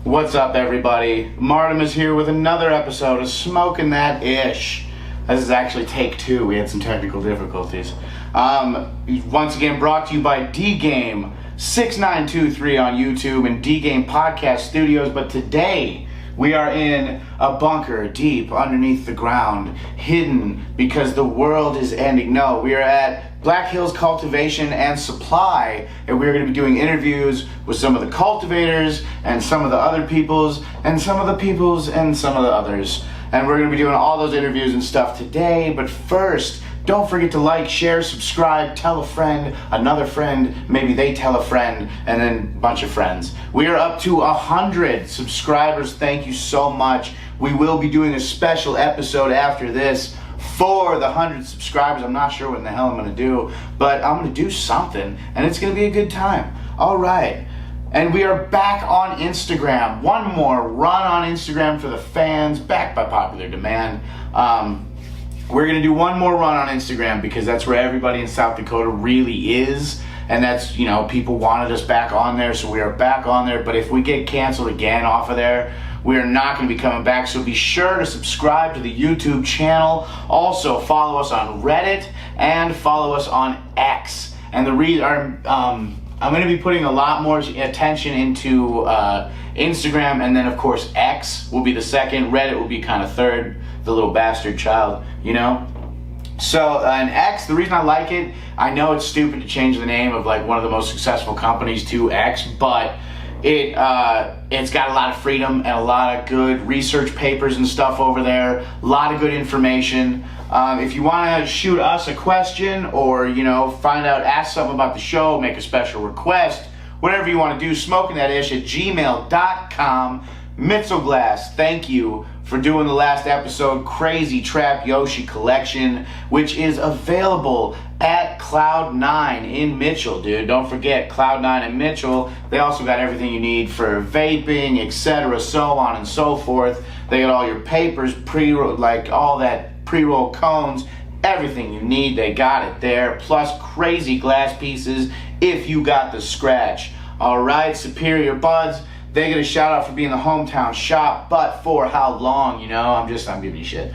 What's up, everybody? Martimus here with another episode of Smoking That Ish. This is actually take 2. We had some technical difficulties. Once again, brought to you by D-Game 6923 on YouTube and D-Game Podcast Studios. But today, we are in a bunker deep underneath the ground, hidden because the world is ending. No, we are at Black Hills Cultivation and Supply, and we're going to be doing interviews with some of the cultivators and some of the other peoples and some of the peoples and some of the others. And we're going to be doing all those interviews and stuff today. But first, don't forget to like, share, subscribe, tell a friend, another friend, maybe they tell a friend, and then a bunch of friends. We are up to 100 subscribers. Thank you so much. We will be doing a special episode after this for the 100 subscribers. I'm not sure what in the hell I'm going to do, but I'm going to do something, and it's going to be a good time. All right. And we are back on Instagram. One more run on Instagram for the fans, back by popular demand. We're going to do one more run on Instagram because that's where everybody in South Dakota really is. And that's, you know, people wanted us back on there, so we are back on there. But if we get canceled again off of there, we are not going to be coming back. So be sure to subscribe to the YouTube channel. Also, follow us on Reddit and follow us on X. And I'm going to be putting a lot more attention into Instagram, and then of course X will be the second. Reddit will be kind of third, the little bastard child, you know? So, and X, the reason I like it, I know it's stupid to change the name of like one of the most successful companies to X, but it's got a lot of freedom and a lot of good research papers and stuff over there, a lot of good information. If you want to shoot us a question or, you know, find out, ask something about the show, make a special request, whatever you want to do, smokingthatish@gmail.com. Mitzelglass, thank you for doing the last episode, Crazy Trap Yoshi Collection, which is available at Cloud9 in Mitchell, dude. Don't forget, Cloud9 in Mitchell. They also got everything you need for vaping, etc., so on and so forth. They got all your papers, pre-roll, like all that pre-roll cones, everything you need, they got it there, plus crazy glass pieces if you got the scratch. All right, Superior Buds, they get a shout out for being the hometown shop, but for how long, you know? I'm giving you shit.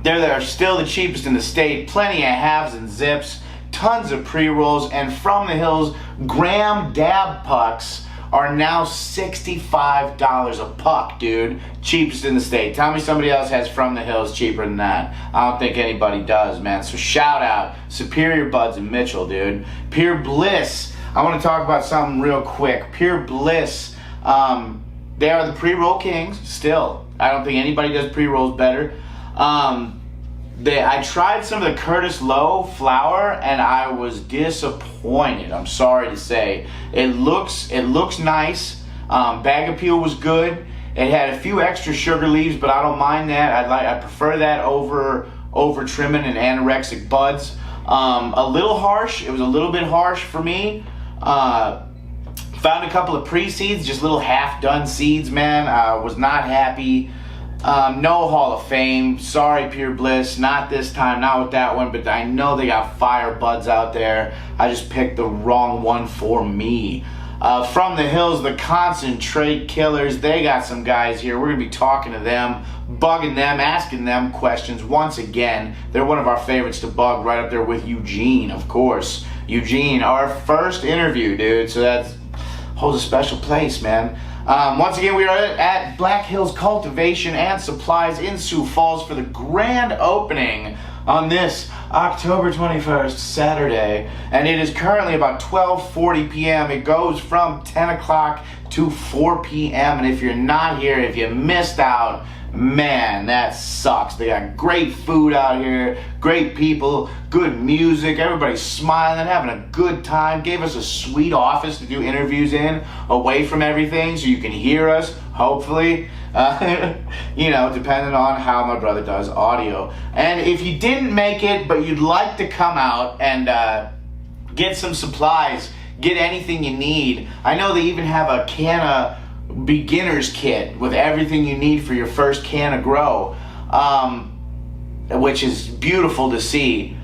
They're still the cheapest in the state, plenty of halves and zips, tons of pre-rolls, and From the Hills gram dab pucks are now $65 a puck, dude. Cheapest in the state. Tell me somebody else has From the Hills cheaper than that. I don't think anybody does, man. So shout out Superior Buds in Mitchell, dude. Pure Bliss. I want to talk about something real quick. Pure Bliss. They are the pre-roll kings still. I don't think anybody does pre-rolls better. I tried some of the Curtis Lowe flour and I was disappointed. I'm sorry to say. It looks nice. Bag appeal was good. It had a few extra sugar leaves, but I don't mind that. I prefer that over trimming and anorexic buds. A little harsh. It was a little bit harsh for me. Found a couple of pre-seeds, just little half-done seeds, man. Was not happy. No Hall of Fame. Sorry, Pure Bliss. Not this time, not with that one, but I know they got fire buds out there. I just picked the wrong one for me. From the Hills, the Concentrate Killers. They got some guys here. We're going to be talking to them, bugging them, asking them questions. Once again, they're one of our favorites to bug, right up there with Eugene, of course. Eugene, our first interview, dude. So that holds a special place, man. Once again, we are at Black Hills Cultivation and Supplies in Sioux Falls for the grand opening on this October 21st, Saturday. And it is currently about 12:40 p.m. It goes from 10 o'clock to 4 p.m. And if you're not here, if you missed out, man, that sucks. They got great food out here, great people, good music, everybody's smiling, having a good time. Gave us a sweet office to do interviews in, away from everything, so you can hear us, hopefully. You know, depending on how my brother does audio. And if you didn't make it, but you'd like to come out and get some supplies, get anything you need. I know they even have a can of beginner's kit with everything you need for your first can of grow, which is beautiful to see.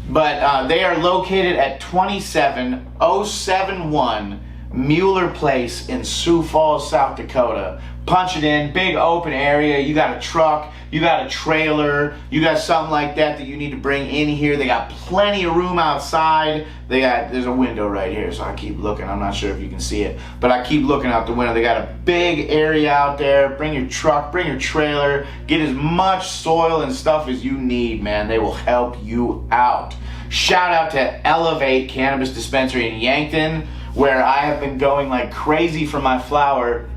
But they are located at 27071 Mueller Place in Sioux Falls, South Dakota. Punch it in, big open area. You got a truck, you got a trailer, you got something like that you need to bring in here. They got plenty of room outside. There's a window right here, so I keep looking. I'm not sure if you can see it, but I keep looking out the window. They got a big area out there. Bring your truck, bring your trailer, get as much soil and stuff as you need, man. They will help you out. Shout out to Elevate Cannabis Dispensary in Yankton, where I have been going like crazy for my flower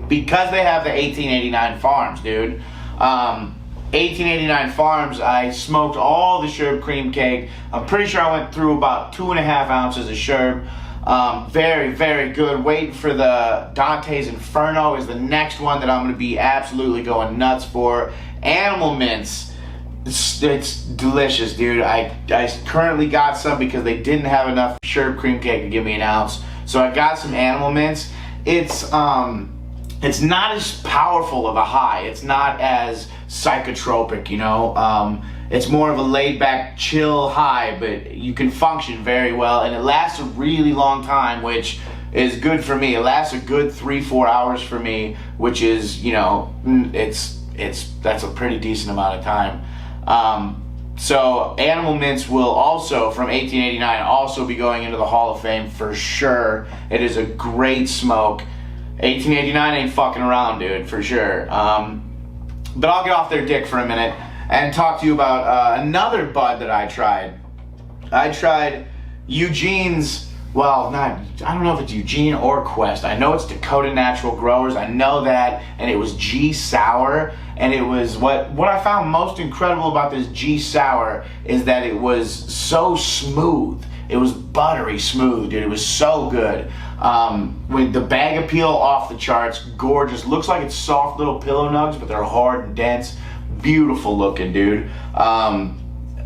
because they have the 1889 farms, dude. 1889 farms, I smoked all the Sherb cream cake. I'm pretty sure I went through about 2.5 ounces of Sherb. Very, very good. Waiting for the Dante's Inferno is the next one that I'm going to be absolutely going nuts for. Animal Mints. It's delicious, dude. I currently got some because they didn't have enough Sherb cream cake to give me an ounce. So I got some Animal Mints. It's not as powerful of a high. It's not as psychotropic, you know. It's more of a laid-back, chill high, but you can function very well, and it lasts a really long time, which is good for me. It lasts a good 3-4 hours for me, which is, you know, that's a pretty decent amount of time. So Animal Mints will also, from 1889, also be going into the Hall of Fame for sure. It is a great smoke. 1889 ain't fucking around, dude, for sure. But I'll get off their dick for a minute and talk to you about another bud that I tried. I tried Eugene's, well, I don't know if it's Eugene or Quest. I know it's Dakota Natural Growers. I know that, and it was G Sour. And it was, what I found most incredible about this G Sour is that it was so smooth. It was buttery smooth, dude. It was so good. With the bag appeal off the charts, gorgeous. Looks like it's soft little pillow nugs, but they're hard and dense. Beautiful looking, dude.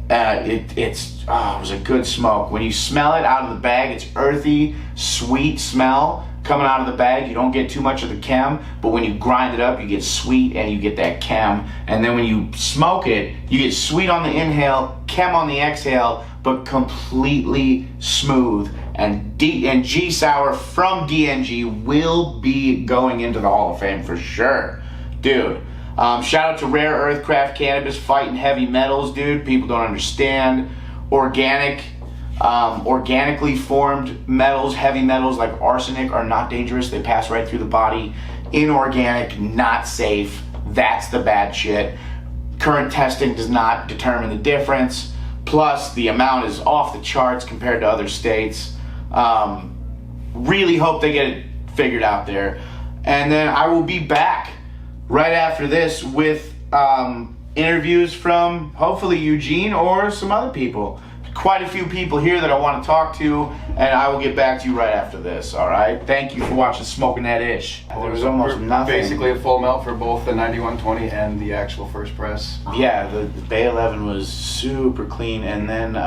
It was a good smoke. When you smell it out of the bag, it's earthy, sweet smell coming out of the bag. You don't get too much of the chem, but when you grind it up, you get sweet and you get that chem. And then when you smoke it, you get sweet on the inhale, chem on the exhale, but completely smooth. And G Sour from DNG will be going into the Hall of Fame for sure, dude. Shout out to Rare Earth Craft Cannabis fighting heavy metals, dude. People don't understand. Organically formed metals, heavy metals like arsenic are not dangerous. They pass right through the body. Inorganic, not safe. That's the bad shit. Current testing does not determine the difference. Plus, the amount is off the charts compared to other states. Really hope they get it figured out there. And then I will be back right after this with interviews from hopefully Eugene or some other people. Quite a few people here that I want to talk to, and I will get back to you right after this, all right? Thank you for watching Smoking That Ish. There was almost nothing. Basically a full melt for both the 9120 and the actual first press. Yeah, the Bay 11 was super clean, and then,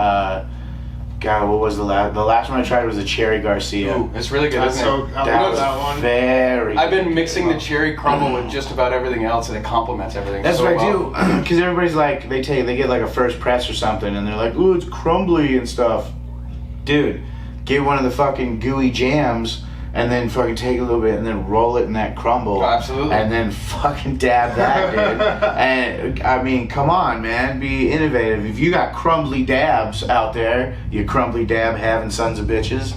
God, what was the last one I tried was the Cherry Garcia. Ooh, it's really good, isn't it? That was that one. Very I've been good. mixing the cherry crumble with just about everything else, and it complements everything. That's so what well. I do, because everybody's like, they get like a first press or something, and they're like, ooh, it's crumbly and stuff. Dude, get one of the fucking gooey jams, and then fucking take a little bit, and then roll it in that crumble. Oh, absolutely. And then fucking dab that, dude. And, I mean, come on, man, be innovative. If you got crumbly dabs out there, you crumbly dab having sons of bitches,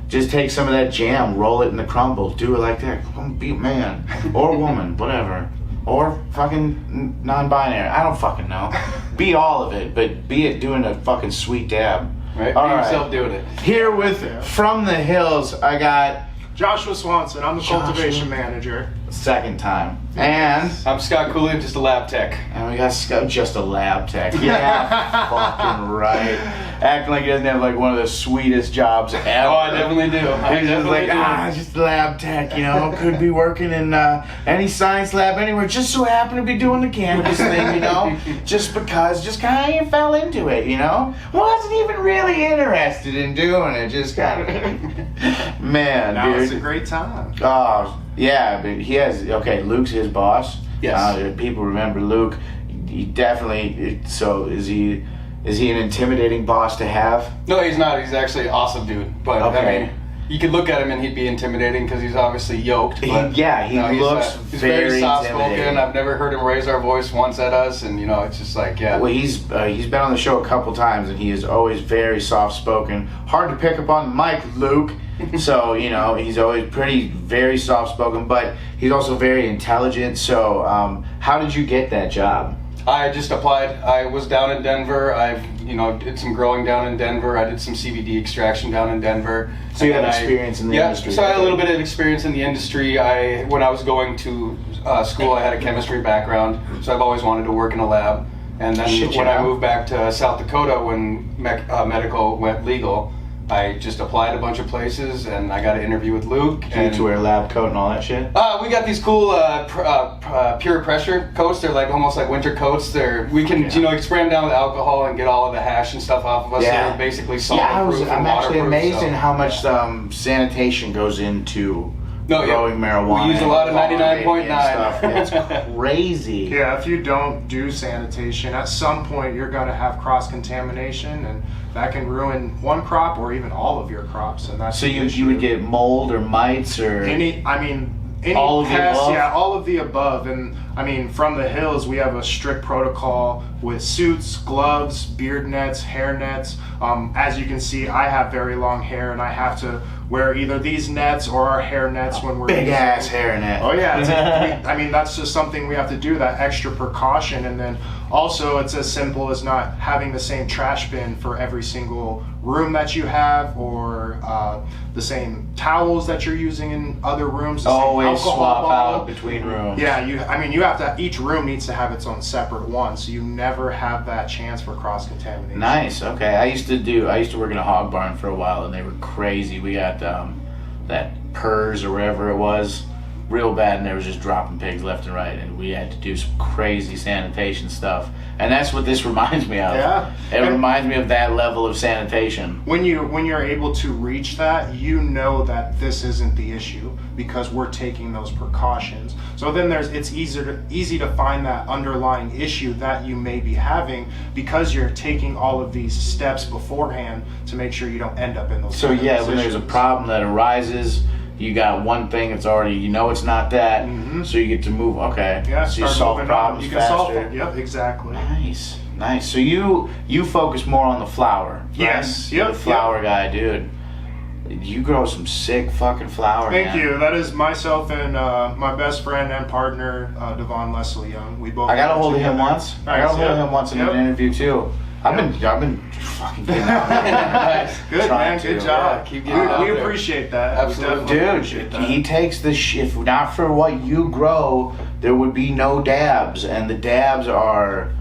just take some of that jam, roll it in the crumble, do it like that. Be a man, or woman, whatever. Or fucking non-binary, I don't fucking know. Be all of it, but be it doing a fucking sweet dab. Right? All Be right. yourself doing it. Here with From the Hills, I got Joshua Swanson, I'm the cultivation manager. second time. And I'm Scott Cooley, I'm just a lab tech. we got Scott, just a lab tech. Yeah, fucking right. Acting like he doesn't have like one of the sweetest jobs ever. Oh, I definitely do. He's just like, just a lab tech, you know, could be working in any science lab anywhere, just so happen to be doing the cannabis thing, you know, just kind of fell into it, you know, wasn't even really interested in doing it, just kind of, man, Now dude. it's a great time. Oh, yeah, but he has, okay, Luke's his boss. Yes. People remember Luke. He definitely, so is he an intimidating boss to have? No, he's not. He's actually an awesome dude. But Okay. I mean, you could look at him and he'd be intimidating because he's obviously yoked. But, he looks he's very soft spoken. intimidating. I've never heard him raise our voice once at us, and it's just like Well, he's been on the show a couple times, and he is always very soft spoken. Hard to pick up on the mic, Luke. So he's always very soft spoken, but he's also very intelligent. So how did you get that job? I just applied. I was down in Denver. I've did some growing down in Denver. I did some CBD extraction down in Denver. So you have experience in the industry. Yeah, so I had a little bit of experience in the industry. When I was going to school, I had a chemistry background, so I've always wanted to work in a lab. And then when I moved back to South Dakota, when medical went legal, I just applied a bunch of places, and I got an interview with Luke. Did you have to wear a lab coat and all that shit? We got these cool pure pressure coats. They're like almost like winter coats. We can spray them down with alcohol and get all of the hash and stuff off of us. Yeah. They're basically salt-proof and I'm actually waterproof, amazed so. in how much sanitation goes into growing marijuana. We use a lot of 99.9 stuff. It's crazy. Yeah, if you don't do sanitation, at some point you're going to have cross-contamination, and that can ruin one crop or even all of your crops. And that's So the you issue. would get mold or mites or any all of the pest, above? yeah, all of the above. And from the hills, we have a strict protocol with suits, gloves, beard nets, hair nets. As you can see, I have very long hair, and I have to wear either these nets or our hair nets when we're big ass hair net. Oh yeah, that's just something we have to do, that extra precaution. And then also it's as simple as not having the same trash bin for every single room that you have, or the same towels that you're using in other rooms. The same Always alcohol swap bottle. out between rooms. Yeah, you have to, each room needs to have its own separate one, so you never have that chance for cross-contamination. Nice. Okay. I used to work in a hog barn for a while, and they were crazy. We got that PERS or whatever it was, real bad, and they were just dropping pigs left and right, and we had to do some crazy sanitation stuff. And that's what this reminds me of. Yeah. It reminds me of that level of sanitation. When you're able to reach that, you know that this isn't the issue because we're taking those precautions. So then it's easy to find that underlying issue that you may be having because you're taking all of these steps beforehand to make sure you don't end up in those. So kind of yeah, when there's a positions. problem that arises, you got one thing that's already, it's not that, so you get to move. Okay. Yeah, So you start solve moving on. problems You can faster. solve them. Yep, exactly. Nice. So you focus more on the flower. Right? Yes. You're Yep, the flower guy, dude. You grow some sick fucking flower. Thank man. you. That is myself and my best friend and partner, Devon Leslie Young. We both. I got a hold of him together. once. I got a hold of him once in an interview too. I've been fucking getting out there. Nice. Good Trying man, good to, job. yeah, keep getting out we there. appreciate that. Absolutely. We definitely appreciate Dude, that. he takes the if not for what you grow, there would be no dabs, and the dabs are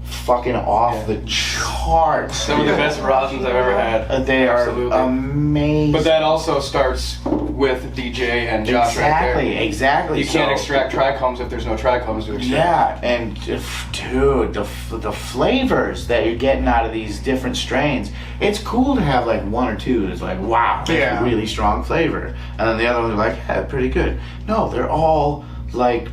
fucking off the charts. Some of the best rosins I've ever had. They are Absolutely. amazing. But that also starts with DJ and Josh right there. Exactly. You can't So- extract trichomes if there's no trichomes to extract. Yeah, and dude, the flavors that you're getting out of these different strains, it's cool to have like one or two that's like, wow, that's Yeah. a really strong flavor. And then the other ones are like, yeah, pretty good. No, they're all like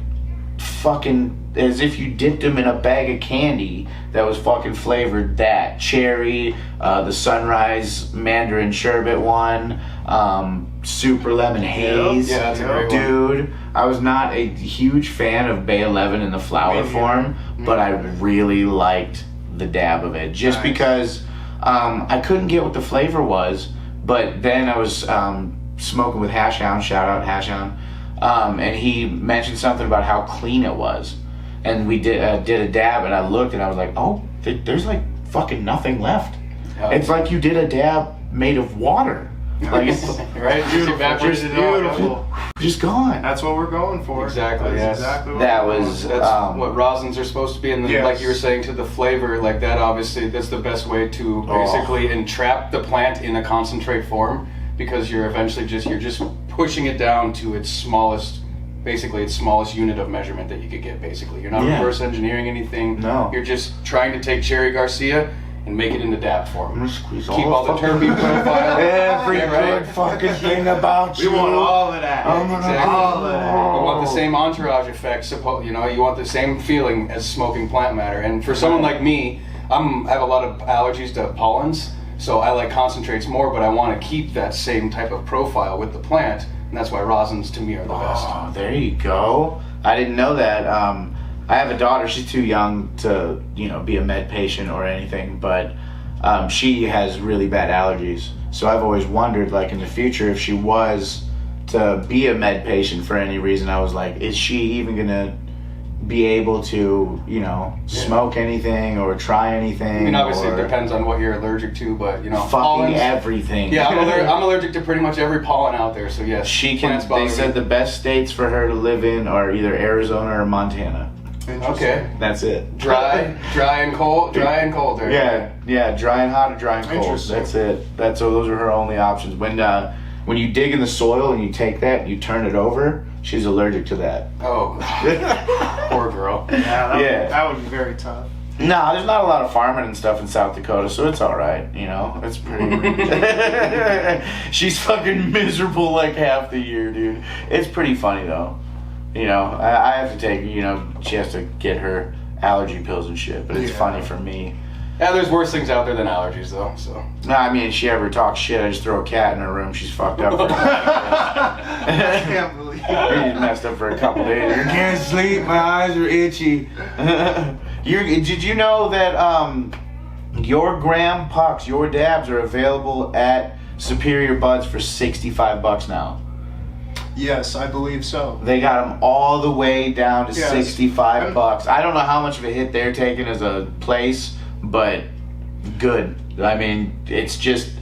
fucking as if you dipped them in a bag of candy that was fucking flavored that. Cherry, the Sunrise Mandarin Sherbet one, Super Lemon Haze. Yeah, that's a great one. Dude, I was not a huge fan of Bay 11 in the flower Me form, but I really liked the dab of it. Just Nice. because I couldn't get what the flavor was, but then I was smoking with Hash Hound, shout out Hash Hound, and he mentioned something about how clean it was. And we did a dab, and I looked, and I was like, oh, there's like fucking nothing left. Oh. It's like you did a dab made of water. Like it's Right? Just evaporated it all. Beautiful. just gone. That's what we're going for. Exactly, That's yes. exactly what That we're was going That's what rosins are supposed to be, and then, Yes. like you were saying, to the flavor, like that. Obviously, that's the best way to basically entrap the plant in a concentrate form, because you're eventually just pushing it down to its smallest, basically its smallest unit of measurement that you could get. Basically, you're not Yeah. reverse engineering anything. No. You're just trying to take Cherry Garcia and make it into dab I'm form. gonna squeeze Keep all the fucking- terpene profile. Every Yeah, right. good fucking thing about We you. want all of that. I'm gonna Exactly. All of that. You want the same entourage effect, you want the same feeling as smoking plant matter. And for someone like me, I have a lot of allergies to pollens. So I like concentrates more, but I want to keep that same type of profile with the plant, and that's why rosins to me are the best. Oh, there you go. I didn't know that. I have a daughter. She's too young to, be a med patient or anything, but she has really bad allergies. So I've always wondered, like, in the future, if she was to be a med patient for any reason, I was like, is she even gonna be able to, smoke anything or try anything? I mean, obviously or it depends on what you're allergic to, but fucking pollens, everything. Yeah, I'm allergic to pretty much every pollen out there. So yes, She can. plants bother They said me. the best states for her to live in are either Arizona or Montana. Okay, That's it. dry and cold there. Yeah, dry and hot or dry and cold. Interesting. That's it. Those are her only options. When you dig in the soil and you take that and you turn it over, she's allergic to that. Oh, poor girl. Yeah, that would be very tough. No, there's not a lot of farming and stuff in South Dakota, so it's all right. It's pretty. She's fucking miserable like half the year, dude. It's pretty funny though. I have to take. She has to get her allergy pills and shit, but it's funny for me. Yeah, there's worse things out there than allergies, though. So. No, I mean, if she ever talks shit, I just throw a cat in her room. She's fucked up. I can't believe She's messed up for a couple days. I can't sleep. My eyes are itchy. Did you know that your Graham pucks, your dabs, are available at Superior Buds for $65 now? Yes, I believe so. They got them all the way down to Yes. $65. I don't know how much of a hit they're taking as a place, but good. I mean, it's just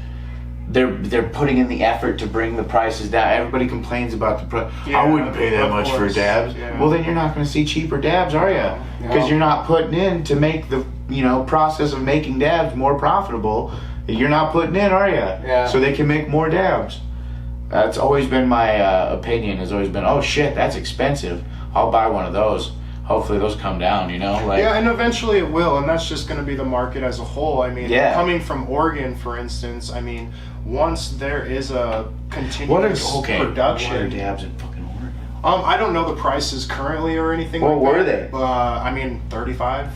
they're putting in the effort to bring the prices down. Everybody complains about the price. Yeah, I wouldn't pay that of much for course. dabs. Yeah. Well, then you're not going to see cheaper dabs, are you? Because you're not putting in to make the process of making dabs more profitable. You're not putting in, are you? Yeah. So they can make more dabs. That's always been my opinion. Has always been, oh shit, that's expensive. I'll buy one of those. Hopefully those come down. Yeah, and eventually it will, and that's just going to be the market as a whole. I mean, coming from Oregon, for instance, I mean, once there is a continuous production. What are dabs in fucking Oregon? I don't know the prices currently or anything. What like were that. they? I mean, 35.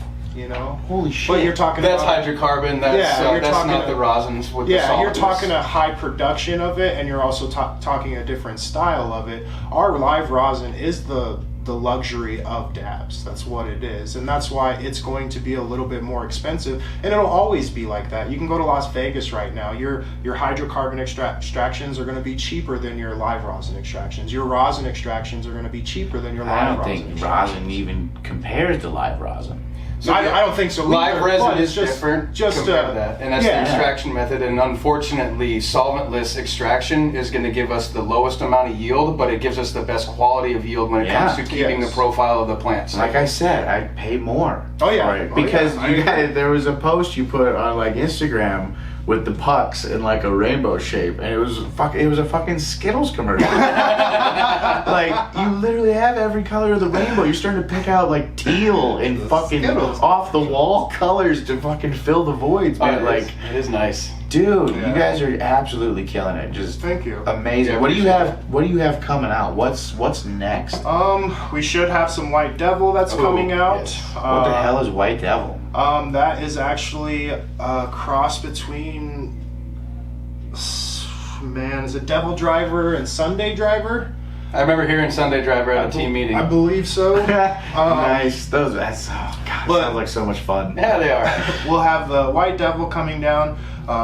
Holy shit! But you're talking That's about hydrocarbon. That's you're that's talking not the rosins with the you're solvents. talking a high production of it, and you're also talking a different style of it. Our live rosin is the luxury of dabs. That's what it is, and that's why it's going to be a little bit more expensive, and it'll always be like that. You can go to Las Vegas right now. Your hydrocarbon extractions are going to be cheaper than your live rosin extractions. Your rosin extractions are going to be cheaper than your I live don't rosin think extractions. rosin even compares to live rosin. So I don't think so. Live either, resin but is it's different Just compared to that, and that's the yeah. extraction method. And unfortunately, solventless extraction is going to give us the lowest amount of yield, but it gives us the best quality of yield when it comes to keeping the profile of the plants. Like I said, I pay more. Oh, yeah. for it. Oh, Because yeah. you guys, there was a post you put on like Instagram with the pucks in like a rainbow shape, and it was a fucking Skittles commercial. Like you literally have every color of the rainbow. You're starting to pick out like teal and fucking Skittles. off the wall colors to fucking fill the voids, man. It is nice. Dude, Yeah. you guys are absolutely killing it. Just Thank you. amazing. Yeah, what do you appreciate have? What do you have coming out? What's next? We should have some White Devil that's coming out. yes. What the hell is White Devil? That is actually a cross between, is it Devil Driver and Sunday Driver? I remember hearing Sunday Driver at a team meeting. I believe so. Nice. That's God. But- Sounds like so much fun. Yeah, they are. We'll have the White Devil coming down,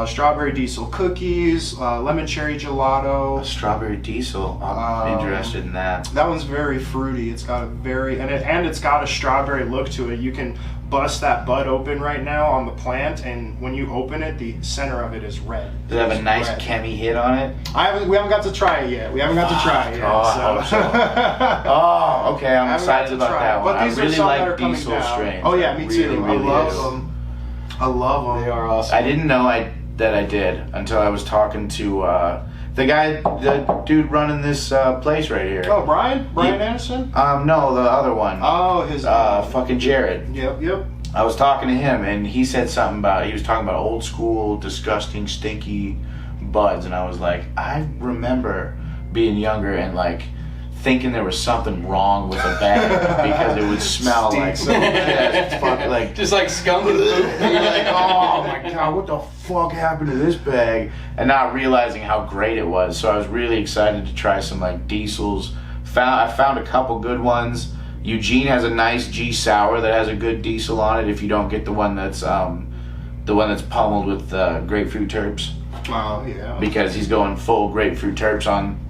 strawberry diesel cookies, lemon cherry gelato. Strawberry diesel. I'm interested in that. That one's very fruity. It's got a very and it's got a strawberry look to it. You can bust that bud open right now on the plant, and when you open it, the center of it is red. Does it have a It's nice red. chemi hit on it? We haven't got to try it yet. Oh, I So. Oh, okay. I'm I haven't got excited to about try that it. one. But these I are really some that like are coming diesel down. strains. Oh yeah, me too. Really, I really love do. them. I love them. They are awesome. I didn't know that I did until I was talking to the dude running this place right here. Oh, Brian Anderson. No, the other one. Oh, his. Fucking Jared. Yep. I was talking to him, and he said something about, he was talking about old school, disgusting, stinky buds, and I was like, I remember being younger and like thinking there was something wrong with the bag because it would smell like like just like skunk and poop. you're like, oh my god, what the fuck happened to this bag? And not realizing how great it was. So I was really excited to try some like diesels. I found a couple good ones. Eugene has a nice G Sour that has a good diesel on it if you don't get the one that's pummeled with grapefruit terps. Oh, yeah. Because he's going full grapefruit terps on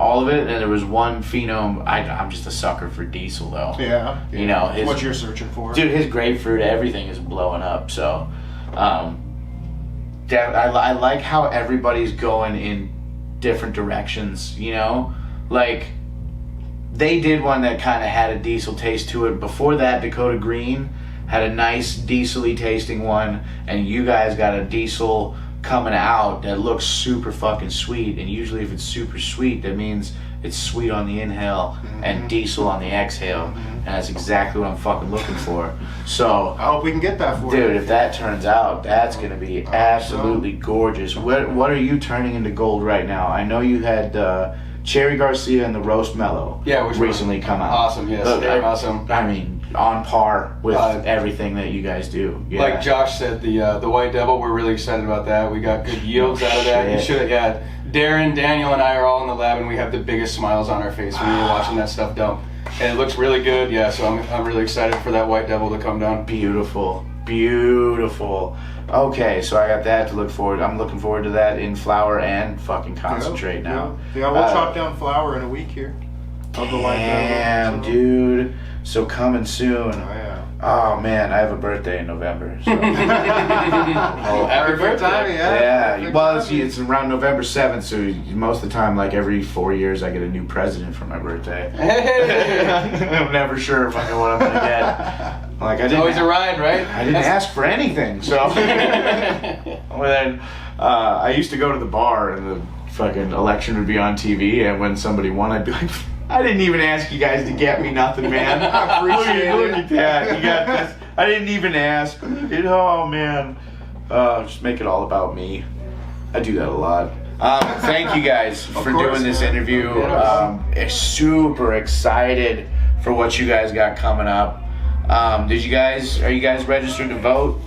all of it, and there was one phenome. I'm just a sucker for diesel though. Yeah. You know, what you're searching for. Dude, his grapefruit, everything is blowing up. So, I like how everybody's going in different directions. You know, like they did one that kind of had a diesel taste to it. Before that, Dakota Green had a nice diesel-y tasting one, and you guys got a diesel coming out that looks super fucking sweet. And usually if it's super sweet, that means it's sweet on the inhale and diesel on the exhale, and that's exactly what I'm fucking looking for. So I hope we can get that for you. dude, if that turns out, that's gonna be absolutely gorgeous. What are you turning into gold right now? I know you had Cherry Garcia and the Roast Mellow which recently come out. Awesome, yes, they're awesome. I mean, on par with everything that you guys do. Yeah. Like Josh said, the White Devil, we're really excited about that. We got good yields out of that. You Shit. should have, Darren, Daniel, and I are all in the lab, and we have the biggest smiles on our face when we were watching that stuff dump. And it looks really good, so I'm really excited for that White Devil to come down. Beautiful. Okay, so I got that to look forward. I'm looking forward to that in flour and fucking concentrate now. Yeah, we'll chop down flour in a week here. Of the White Damn, Devil. dude. So coming soon. Oh, yeah. Oh man, I have a birthday in November. So. Happy birthday. Yeah. Well, it's around November 7th, so most of the time, like every 4 years, I get a new president for my birthday. Hey. I'm never sure fucking what I'm gonna get. Like It's always a ride, right? I didn't ask for anything, so. Well, then, I used to go to the bar and the fucking election would be on TV, and when somebody won, I'd be like, I didn't even ask you guys to get me nothing, man. Look at that. You got this. I didn't even ask. Oh, man. Just make it all about me. I do that a lot. Thank you guys for doing this interview. Super excited for what you guys got coming up. Are you guys registered to vote?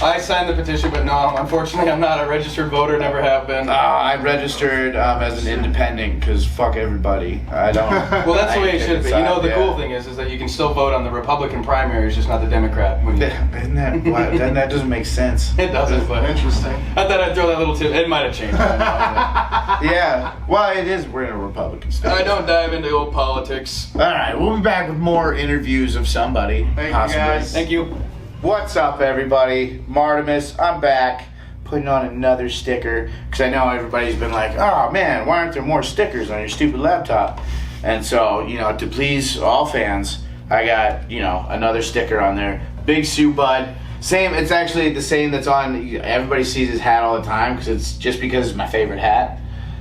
I signed the petition, but no, unfortunately, I'm not a registered voter. Never have been. I registered as an independent because fuck everybody. I don't. Well, that's the way it should be. You know, the Yeah. cool thing is that you can still vote on the Republican primaries, just not the Democrat. When you... Isn't that what? Then that doesn't make sense. It doesn't, but Interesting. I thought I'd throw that little tip. It might have changed. By now, Yeah. Well, it is. We're in a Republican state. but I don't dive into old politics. All right, we'll be back with more interviews of somebody. Thank you, possibly. guys. Thank you. What's up, everybody? Martimus, I'm back, putting on another sticker, because I know everybody's been like, oh man, why aren't there more stickers on your stupid laptop? And so, to please all fans, I got, another sticker on there. Big Sue Bud. Same, it's actually the same that's on, everybody sees his hat all the time, because it's my favorite hat.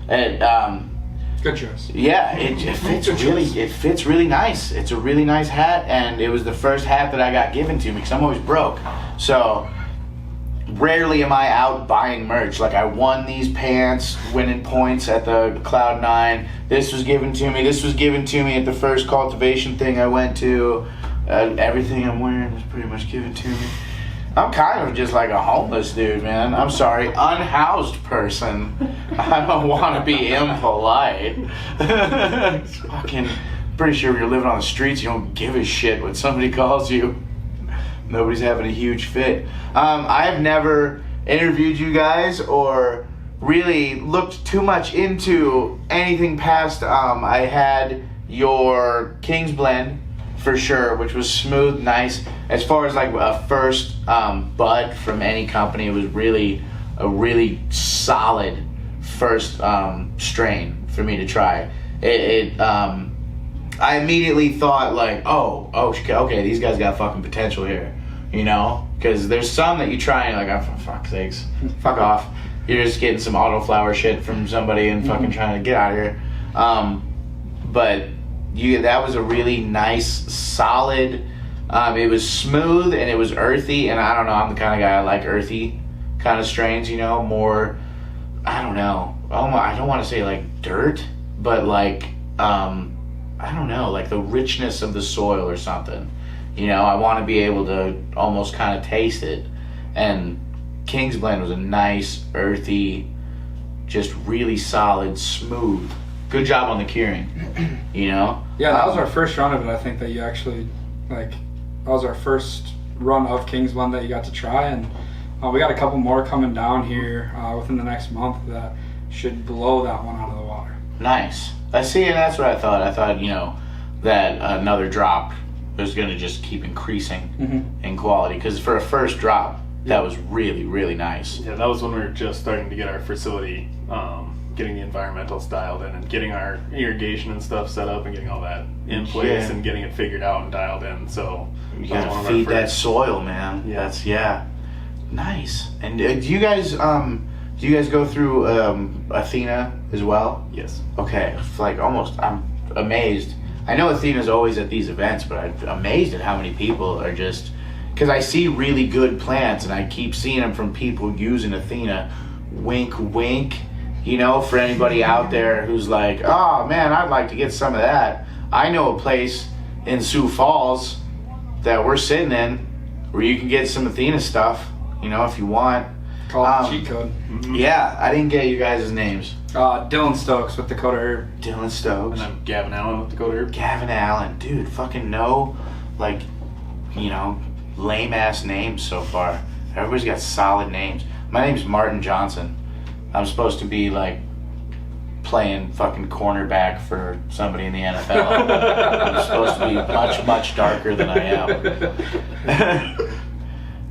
And, Good choice. yeah, it fits really nice. It's a really nice hat, and it was the first hat that I got given to me because I'm always broke. So rarely am I out buying merch. Like I won these pants, winning points at the Cloud9. This was given to me. This was given to me at the first cultivation thing I went to. Everything I'm wearing was pretty much given to me. I'm kind of just like a homeless dude, man. I'm sorry, unhoused person. I don't want to be impolite. Fucking pretty sure when you're living on the streets, you don't give a shit when somebody calls you. Nobody's having a huge fit. I have never interviewed you guys or really looked too much into anything past. I had your King's Blend for sure, which was smooth, nice. As far as like a first bud from any company, it was really a really solid first strain for me to try. I immediately thought like, oh, okay, these guys got fucking potential here, because there's some that you try and you're like, oh, for fuck's sakes, fuck off. You're just getting some autoflower shit from somebody and fucking trying to get out of here. But that was a really nice, solid. It was smooth and it was earthy, and I don't know. I'm the kind of guy I like earthy kind of strains. More. I don't know. I don't want to say like dirt, but like I don't know, like the richness of the soil or something. You know, I want to be able to almost kind of taste it. And King's Blend was a nice, earthy, just really solid, smooth. Good job on the curing, you know? Yeah, that was our first run of it. I think that you actually, like, that was our first run of King's Blend that you got to try. And we got a couple more coming down here within the next month that should blow that one out of the water. Nice. I see, and that's what I thought. I thought, you know, that another drop was going to just keep increasing in quality. Because for a first drop, that was really, really nice. Yeah, that was when we were just starting to get our facility, getting the environmentals dialed in and getting our irrigation and stuff set up and getting all that in place and getting it figured out and dialed in. So you gotta feed that soil, man. Yeah. That's nice. And do you guys go through Athena as well? Yes. Okay, like almost. I'm amazed. I know Athena's always at these events, but I'm amazed at how many people are just. Because I see really good plants, and I keep seeing them from people using Athena. Wink, wink. You know, for anybody out there who's like, oh man, I'd like to get some of that. I know a place in Sioux Falls that we're sitting in where you can get some Athena stuff, you know, if you want. Call it the cheat code. Yeah, I didn't get you guys' names. Dylan Stokes with Dakota Herb. Dylan Stokes. And I'm Gavin Allen with Dakota Herb. Gavin Allen. Dude, fucking no, like, you know, lame-ass names so far. Everybody's got solid names. My name's Martin Johnson. I'm supposed to be, like, playing fucking cornerback for somebody in the NFL. I'm supposed to be much, much darker than I am.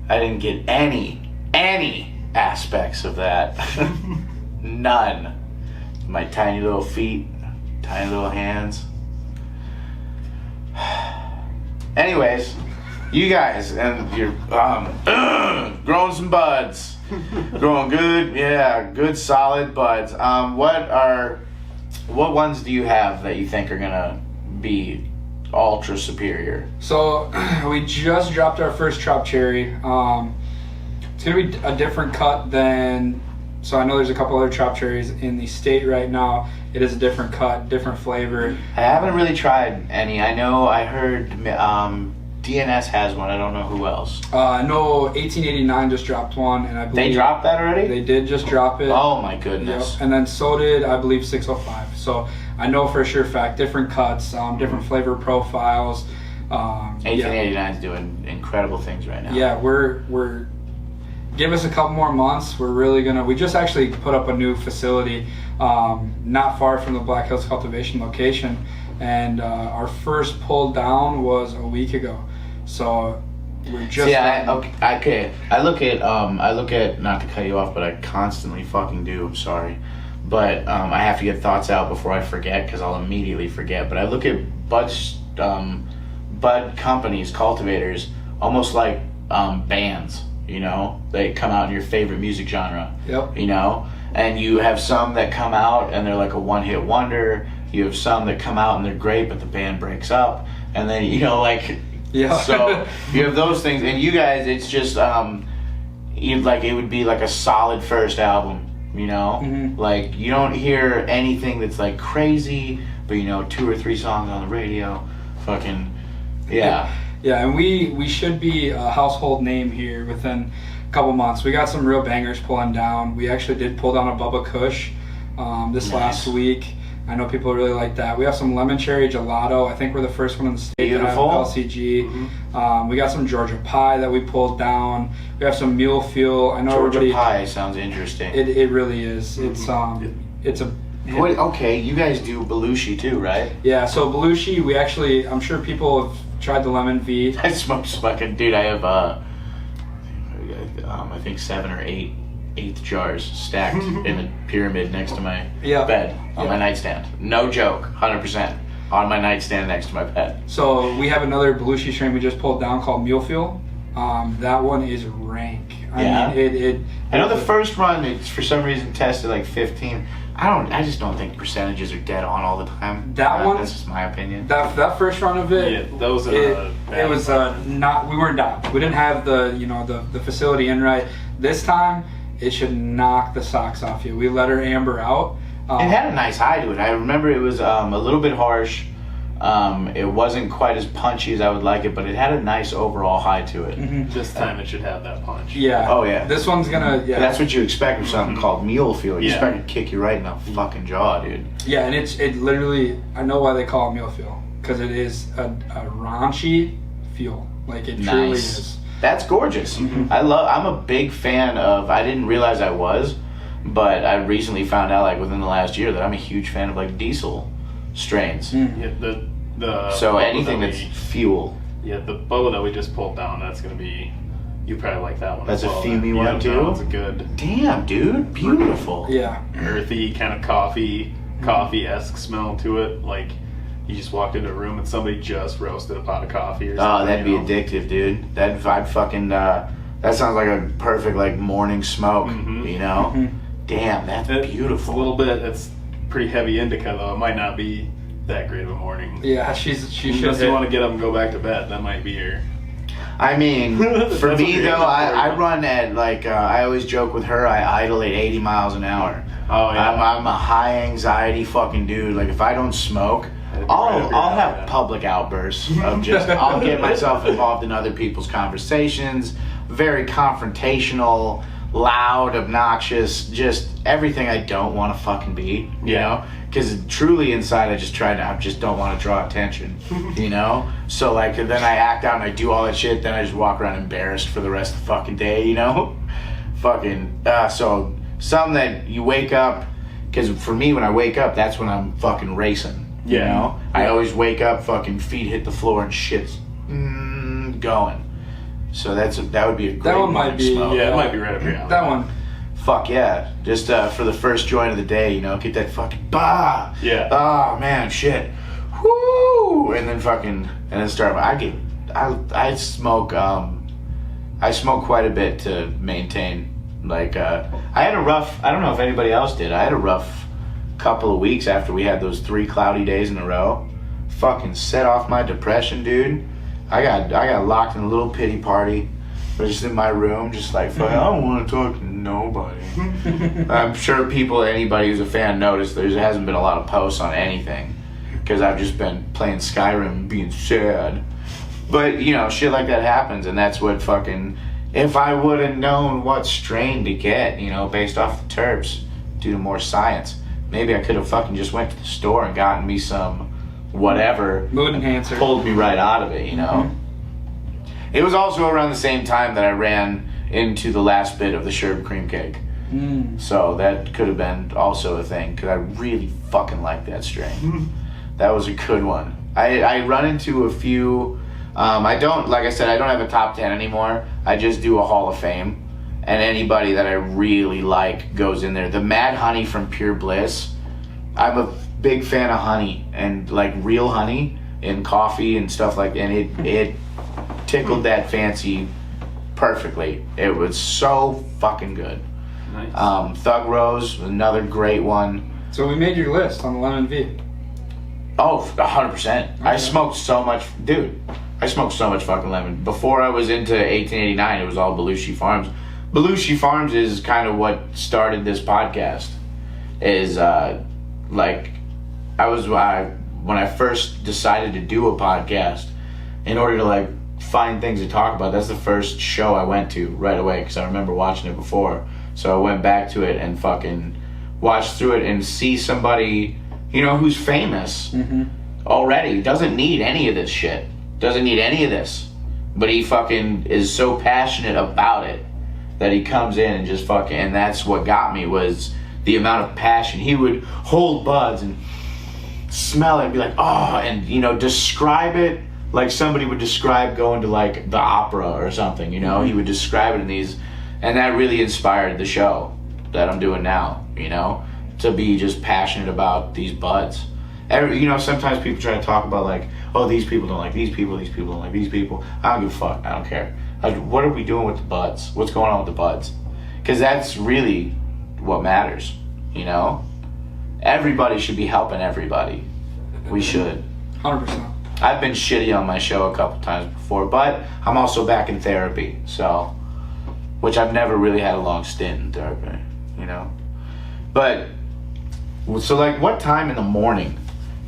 I didn't get any aspects of that. None. My tiny little feet, tiny little hands. Anyways, you guys, and you're growing some buds. Growing good solid buds. What ones do you have that you think are gonna be ultra superior? So we just dropped our first Trop Cherry. It's gonna be a different cut than. So I know there's a couple other Trop Cherries in the state right now. It is a different cut, different flavor. I haven't really tried any. I know I heard DNS has one. I don't know who else. I know 1889 just dropped one, and I believe They dropped that already? They did just drop it. Oh my goodness. Yep. And then so did, I believe, 605. So I know for a sure fact, different cuts, different flavor profiles. 1889 is doing incredible things right now. Yeah, we're give us a couple more months. We're really gonna. We just actually put up a new facility, not far from the Black Hills cultivation location, and our first pull down was a week ago. So we're just. Yeah, I look at not to cut you off, but I constantly fucking do. I'm sorry, but I have to get thoughts out before I forget because I'll immediately forget. But I look at bud companies, cultivators, almost like bands. You know, they come out in your favorite music genre. Yep. You know, and you have some that come out and they're like a one-hit wonder. You have some that come out and they're great, but the band breaks up, and then you know, like, yeah. So you have those things, and you guys, it's just it would be like a solid first album. You know, like you don't hear anything that's like crazy, but you know, 2 or 3 songs on the radio, fucking, yeah. Yeah, and we should be a household name here within a couple months. We got some real bangers pulling down. We actually did pull down a Bubba Kush this last week. I know people really like that. We have some lemon cherry gelato. I think we're the first one in the state to have LCG. We got some Georgia pie that we pulled down. We have some mule fuel. I know Georgia pie sounds interesting. It really is. It's a. What, okay, you guys do Belushi too, right? Yeah. So Belushi, we actually. I'm sure people have tried the lemon V. I smoke fucking, dude. I have I think 7 or 8 eighth jars stacked in a pyramid next to my bed on my nightstand. No joke, 100% on my nightstand next to my bed. So we have another Belushi strain we just pulled down called Mule Fuel. That one is rank. I mean, I know the first run, it's for some reason tested like 15. I just don't think percentages are dead on all the time. That's just my opinion. That first run of it, yeah, those are it was not. We weren't down. We didn't have the facility in right. This time, it should knock the socks off you. We let her amber out. It had a nice high to it. I remember it was a little bit harsh. It wasn't quite as punchy as I would like it, but it had a nice overall high to it. This time it should have that punch. Yeah. Oh, yeah. This one's gonna. Yeah. That's what you expect with something called mule fuel. You Yeah. expect it to kick you right in the fucking jaw, dude. Yeah, and it literally. I know why they call it mule fuel, because it is a raunchy fuel. Like it truly Nice. is. That's gorgeous. I'm a big fan of. I didn't realize I was, but I recently found out, like within the last year, that I'm a huge fan of like diesel strains. Yeah, the So boba anything that that's we- fuel. Yeah, the boba that we just pulled down, that's gonna be. You probably like that one. That's as a well. fumey Yeah, one, too? That one's a good Damn, dude, beautiful. Yeah. earthy kind of coffee-esque smell to it. Like you just walked into a room and somebody just roasted a pot of coffee or something. Oh, that'd be you know? addictive, dude. That vibe fucking. That sounds like a perfect like morning smoke. Mhm. You know. Damn, that's It's beautiful. a little bit. It's pretty heavy indica though. It might not be that great of a morning. Yeah, she should Unless you hit. want to get up and go back to bed, that might be your. I mean, for That's what me you're though, aiming for, I yeah. run at like I always joke with her. I idle at 80 miles an hour. Oh yeah. I'm a high anxiety fucking dude. Like if I don't smoke, That'd be right I'll up your alley, have yeah. public outbursts of just I'll get myself involved in other people's conversations. Very confrontational, loud, obnoxious, just everything I don't want to fucking be. You Yeah. know, because truly inside I just don't want to draw attention. You know, so like then I act out and I do all that shit. Then I just walk around embarrassed for the rest of the fucking day. You know, fucking so. Something that you wake up, because for me, when I wake up, that's when I'm fucking racing. You Yeah. know? I always wake up, fucking feet hit the floor and shit's going. So that would be a great one might morning be- smoke. Yeah, it might be right up your alley. That one. Fuck yeah. Just for the first joint of the day, you know, get that fucking bah. Yeah. Oh man, shit. Woo! And then fucking, and then start. I smoke quite a bit to maintain. Like, I had a rough, I don't know if anybody else did, I had a rough couple of weeks after we had those 3 cloudy days in a row. Fucking set off my depression, dude. I got locked in a little pity party. I was just in my room, just like, fuck, I don't want to talk to nobody. I'm sure anybody who's a fan noticed there hasn't been a lot of posts on anything. Because I've just been playing Skyrim and being sad. But, you know, shit like that happens, and that's what fucking... If I would have known what strain to get, you know, based off the terps, due to more science, maybe I could have fucking just went to the store and gotten me some whatever. Mood enhancer. Pulled me right out of it, you know? It was also around the same time that I ran into the last bit of the sherbet cream cake. So that could have been also a thing, because I really fucking like that strain. That was a good one. I run into a few... like I said, I don't have a top 10 anymore. I just do a Hall of Fame. And anybody that I really like goes in there. The Mad Honey from Pure Bliss. I'm a big fan of honey. And like real honey in coffee and stuff like that. And it tickled that fancy perfectly. It was so fucking good. Nice. Thug Rose, another great one. So we made your list on the Lemon V. Oh, 100%. I smoked so much, dude. I smoked so much fucking lemon. Before I was into 1889, it was all Belushi Farms. Belushi Farms is kind of what started this podcast. Is like, when I first decided to do a podcast, in order to like find things to talk about, that's the first show I went to right away because I remember watching it before. So I went back to it and fucking watched through it and see somebody, you know, who's famous already, doesn't need any of this shit. Doesn't need any of this. But he fucking is so passionate about it that he comes in and just fucking... And that's what got me, was the amount of passion. He would hold buds and smell it and be like, oh, and, you know, describe it like somebody would describe going to, like, the opera or something, you know? He would describe it in these... And that really inspired the show that I'm doing now, you know? To be just passionate about these buds. You know, sometimes people try to talk about like, oh, these people don't like these people don't like these people. I don't give a fuck. I don't care. Like, what are we doing with the buds? What's going on with the buds? Because that's really what matters, you know? Everybody should be helping everybody. We should. 100%. I've been shitty on my show a couple times before, but I'm also back in therapy, so... Which I've never really had a long stint in therapy, you know? But... So, like, what time in the morning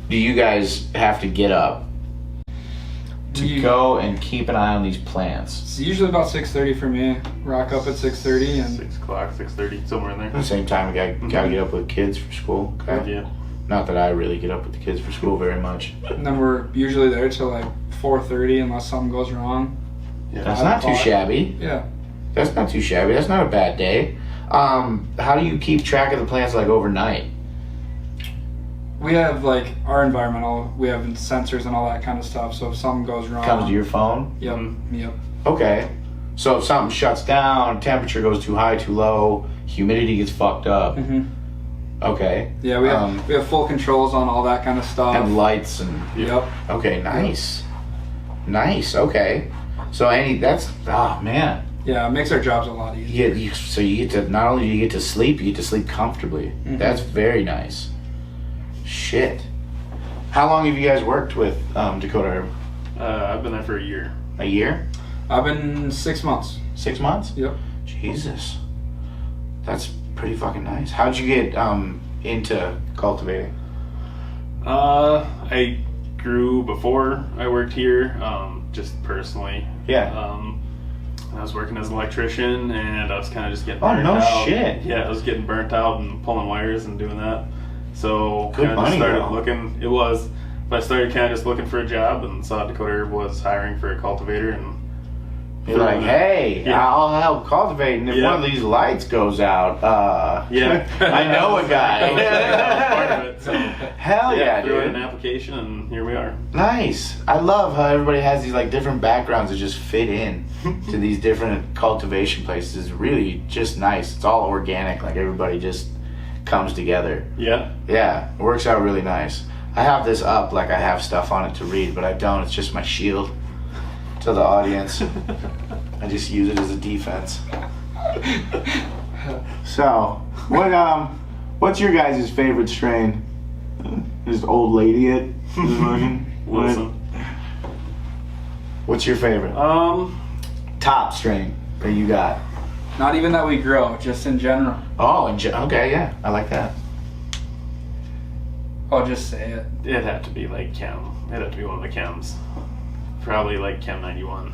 do you guys have to get up to go and keep an eye on these plants? It's usually about 6:30 for me. Rock up at 6:30 and 6 o'clock, 6:30, somewhere in At there. the same time, we gotta get up with kids for school. Okay. Yeah. Not that I really get up with the kids for school very much. and then we're usually there till like 4:30 unless something goes wrong. That's not too shabby. Yeah. That's not too shabby. That's not a bad day. How do you keep track of the plants like overnight? We have like our environmental, we have sensors and all that kind of stuff. So if something goes wrong, Comes to your phone? Yep. Yep. Okay. So if something shuts down, temperature goes too high, too low, humidity gets fucked up. Mhm. Okay. Yeah, we have full controls on all that kind of stuff. And lights and Yep. okay, nice. Nice. Okay. So man. Yeah, it makes our jobs a lot easier. So you get to not only do you get to sleep, you get to sleep comfortably. Mhm. That's very nice. Shit. How long have you guys worked with Dakota Herb? I've been there for a year. A year? I've been 6 months. 6 months? Yep. Jesus. That's pretty fucking nice. How'd you get into cultivating? I grew before I worked here, just personally. Yeah. I was working as an electrician, and I was kind of just getting Oh, burnt no out. shit. Yeah, I was getting burnt out and pulling wires and doing that. So Good kind of money, started though. looking. It was, but I started kind of just looking for a job and saw Dakota Herb was hiring for a cultivator, and You're like, hey, Yeah. I'll help cultivate, and if Yeah. one of these lights goes out, yeah, I know a That was part guy. of it. So Hell yeah, threw in dude. an application, and here we are. Nice. I love how everybody has these like different backgrounds that just fit in to these different cultivation places. It's really just nice. It's all organic. Like everybody just comes together. Yeah. Yeah, it works out really nice. I have this up like I have stuff on it to read, but I don't. It's just my shield to the audience. I just use it as a defense. So, what's your guys' favorite strain? Is old lady it? Wilson. What's your favorite? Top strain that you got? Not even that we grow, just in general. Oh, okay, yeah, I like that. I'll just say it. It'd have to be like Chem. It'd have to be one of the Chems. Probably like Chem 91.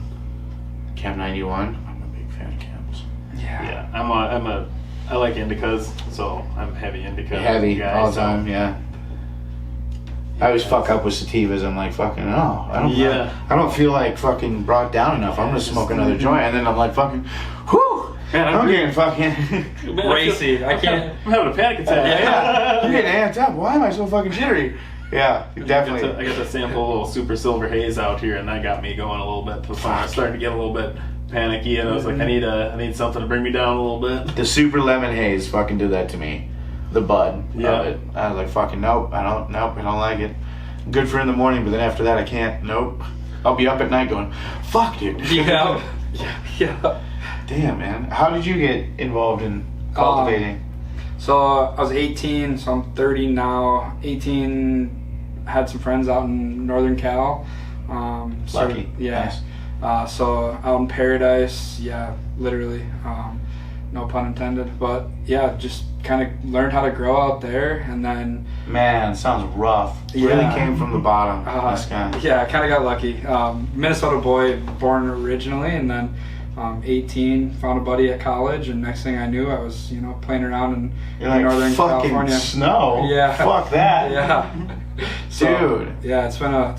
Chem 91. I'm a big fan of chems. Yeah. Yeah, I like indicas, so I'm heavy indica. Heavy guy, all the so- time, yeah. I always fuck up with sativas. I'm like, fucking, Yeah. I don't feel like fucking brought down enough. I'm gonna smoke another joint, and then I'm like, fucking, whew, Man, I'm really- getting fucking, Man, I Racy. feel- I can't- I'm having a panic attack. yeah, I'm getting amped up. Why am I so fucking jittery? Yeah, definitely. I got to sample a little super silver haze out here, and that got me going a little bit. To the point I was starting to get a little bit panicky, and I was like, I need something to bring me down a little bit. The super lemon haze fucking did that to me. The bud Yeah. of it. I was like, fucking, nope, I don't like it. Good for in the morning, but then after that I can't. Nope. I'll be up at night going, fuck, dude. Yeah. Yeah. Damn, man. How did you get involved in cultivating? So I was 18, so I'm 30 now. 18, had some friends out in Northern Cal. Lucky. Yeah. Nice. So out in Paradise, yeah, literally. No pun intended. But yeah, just kind of learned how to grow out there, and then Man, sounds rough. Yeah. Really came from the bottom. This guy. yeah, I kind of got lucky. Minnesota boy, born originally, and then 18, found a buddy at college, and next thing I knew, I was playing around in You're like, Northern fucking California. snow. Yeah. Fuck that. Yeah. Dude. Yeah, it's been a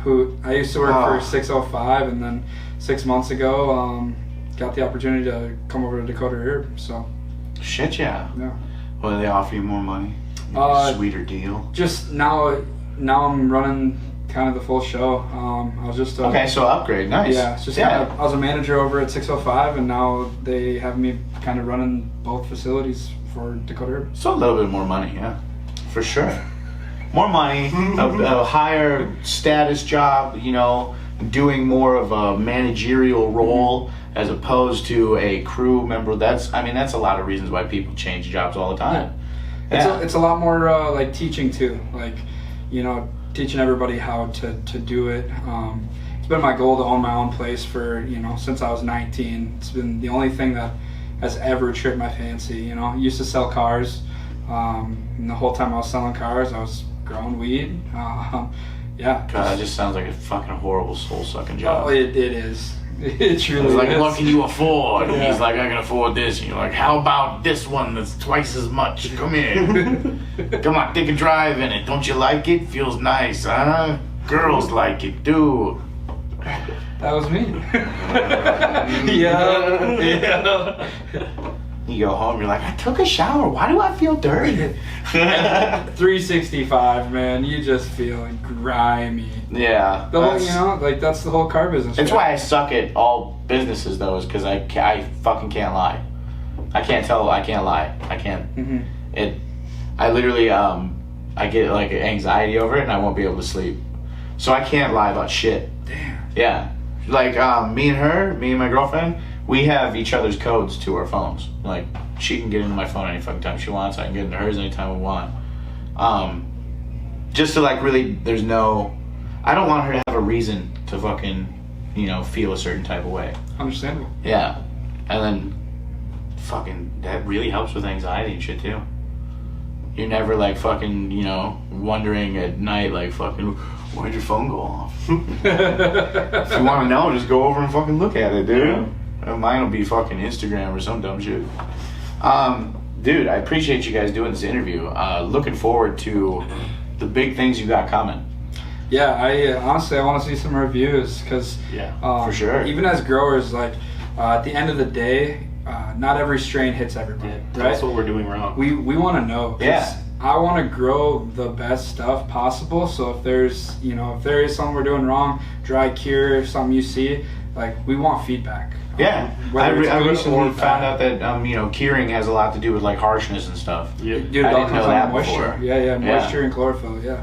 hoot. I used to work Oh. for 605, and then 6 months ago, got the opportunity to come over to Dakota Herb. So Shit, yeah. yeah, Well, do they offer you more money? Sweeter deal. just now I'm running kind of the full show. I was just Okay, so upgrade. Nice. yeah, it's just kind of, I was a manager over at 605, and now they have me kind of running both facilities for Dakota Herb. So a little bit more money, yeah. For sure. More money, a higher status job, doing more of a managerial role as opposed to a crew member. That's a lot of reasons why people change jobs all the time. Yeah. It's a lot more like teaching too, like teaching everybody how to do it. It's been my goal to own my own place for since I was 19. It's been the only thing that has ever tripped my fancy. I used to sell cars, and the whole time I was selling cars, I was growing weed. Yeah. God, that just sounds like a fucking horrible soul-sucking job. Oh, it is. It truly It's like, is. what can you afford? And Yeah. he's like, I can afford this. And you're like, how about this one that's twice as much? Come here. Come on, take a drive in it. Don't you like it? Feels nice, huh? Girls like it, dude. That was me. Yeah. You go home, you're like, I took a shower. Why do I feel dirty? 365, man. You just feel grimy. Yeah. The whole, that's- you know, like that's the whole car business. That's right? why I suck at all businesses, though, is because I fucking can't lie. I can't lie. I can't. Mhm. I literally, I get like anxiety over it and I won't be able to sleep. So I can't lie about shit. Damn. Yeah. Like, me and my girlfriend, we have each other's codes to our phones. Like, she can get into my phone any fucking time she wants. I can get into hers anytime we want. Just to like really, I don't want her to have a reason to fucking, feel a certain type of way. Understandable. Yeah. And then fucking, that really helps with anxiety and shit too. You're never like fucking, wondering at night like fucking, why'd your phone go off? If you want to know, just go over and fucking look at it, dude. Mine will be fucking Instagram or some dumb shit. Dude, I appreciate you guys doing this interview. Looking forward to the big things you got coming. Yeah, I honestly I want to see some reviews because for sure. Even as growers, like at the end of the day, not every strain hits everybody. Right? That's what we're doing wrong. We want to know. 'Cause Yeah. I want to grow the best stuff possible. So if there's if there is something we're doing wrong, dry cure, something you see, like we want feedback. Yeah, Whether I it's good recently or found bad. out that curing has a lot to do with like harshness and stuff. Yep. Dude, I it all didn't comes know down that to moisture. before. Yeah, moisture and chlorophyll. Yeah.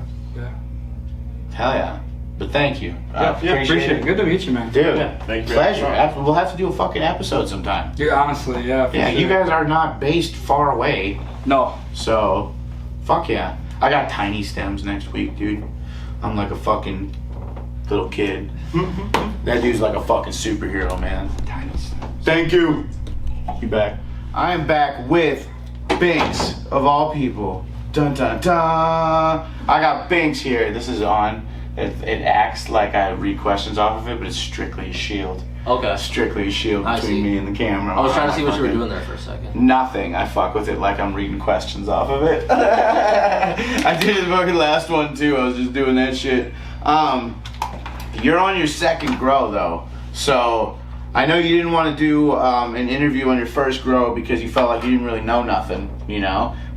Hell yeah! But thank you. Appreciate it. Good to meet you, man. Dude. Yeah, thank you. Pleasure. We'll have to do a fucking episode sometime. Dude, honestly, yeah. for Yeah, sure. you guys are not based far away, No. so fuck yeah. I got tiny stems next week, dude. I'm like a fucking little kid. That dude's like a fucking superhero, man. Tiny stems. Thank you. You back? I am back with Binks, of all people. Dun dun dun. I got Binks here. This is on. It acts like I read questions off of it, but it's strictly a shield. Okay. Strictly a shield I between see. me and the camera. I was trying to I'm see what you were fucking- doing there for a second. Nothing. I fuck with it like I'm reading questions off of it. I did the fucking last one too. I was just doing that shit. You're on your second grow though, so I know you didn't want to do an interview on your first grow because you felt like you didn't really know nothing,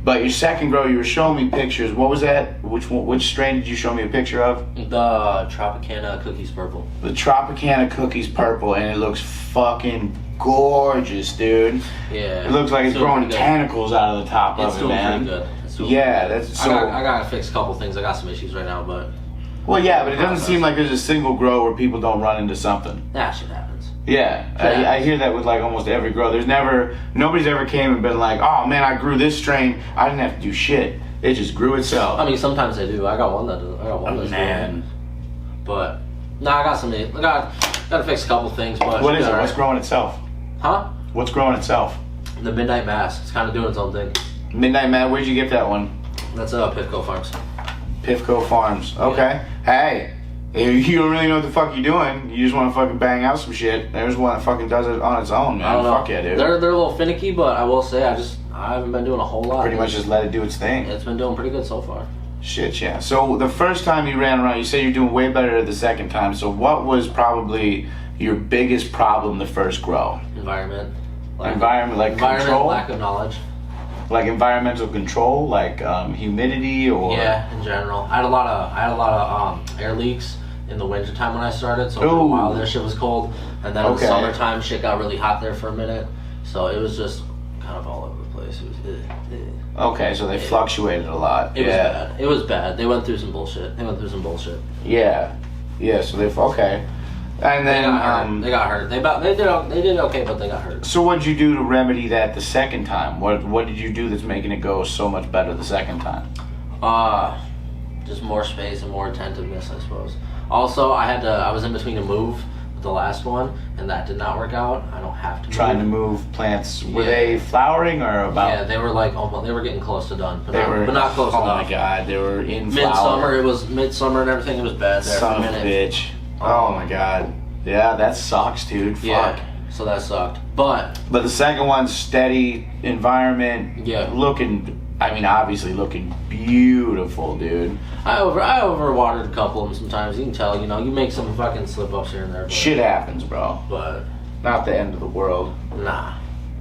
But your second grow, you were showing me pictures. What was that? Which strain did you show me a picture of? The Tropicana Cookies Purple. The Tropicana Cookies Purple, and it looks fucking gorgeous, dude. Yeah. It looks like it's doing growing pretty good. tentacles out of the top It's of it, doing man. pretty good. It's doing Yeah, pretty that's good. so. I gotta fix a couple things. I got some issues right now, but Well, yeah, but it doesn't seem like there's a single grow where people don't run into something. that shit happens. Yeah, I hear that with like almost every grow. Nobody's ever came and been like, oh man, I grew this strain. I didn't have to do shit. It just grew itself. I mean, sometimes they do. I got one that's doing man. it. But no, I got some. I got to fix a couple things. But What is it? alright. What's growing itself? Huh? What's growing itself? The Midnight Mass. It's kind of doing its own thing. Midnight Mad, where'd you get that one? That's Pifco Farms. Pifco Farms. Okay. Hey, if you don't really know what the fuck you're doing, you just want to fucking bang out some shit, there's one that fucking does it on its own, man. I don't know. Fuck yeah, dude. They're a little finicky, but I will say I haven't been doing a whole lot. Pretty much just let it do its thing. It's been doing pretty good so far. Shit, yeah. So the first time you ran around, you say you're doing way better the second time. So what was probably your biggest problem the first grow? Environment. Environment, control? Lack of knowledge. Like environmental control, like humidity or... Yeah, in general. I had a lot of air leaks in the winter time when I started. So for a Ooh. while there, shit was cold, and then in Okay. the summertime, shit got really hot there for a minute. So it was just kind of all over the place. It was. Okay, so they fluctuated a lot. It was bad. It was bad. They went through some bullshit. Yeah. Yeah, so okay. And They then, got hurt. They did okay, but they got hurt. so what'd you do to remedy that the second time? What did you do that's making it go so much better the second time? Just more space and more attentiveness, I suppose. Also, I was in between a move with the last one, and that did not work out. I don't have to Trying to move. move plants. Were Yeah. they flowering or about? Yeah, they were like almost. They were getting close to done, but, They were. but not close oh enough. my god, they were in Midsummer, flower. it was midsummer and everything. It was bad there Son for of a a minute. bitch. Oh my god. Yeah, that sucks, dude. Fuck. Yeah, so that sucked. But But the second one's steady environment. Yeah. Looking, I mean, obviously looking beautiful, dude. I overwatered a couple of them sometimes. You can tell, you know, you make some fucking slip ups here and there. But, Shit happens, bro. But Not the end of the world. nah,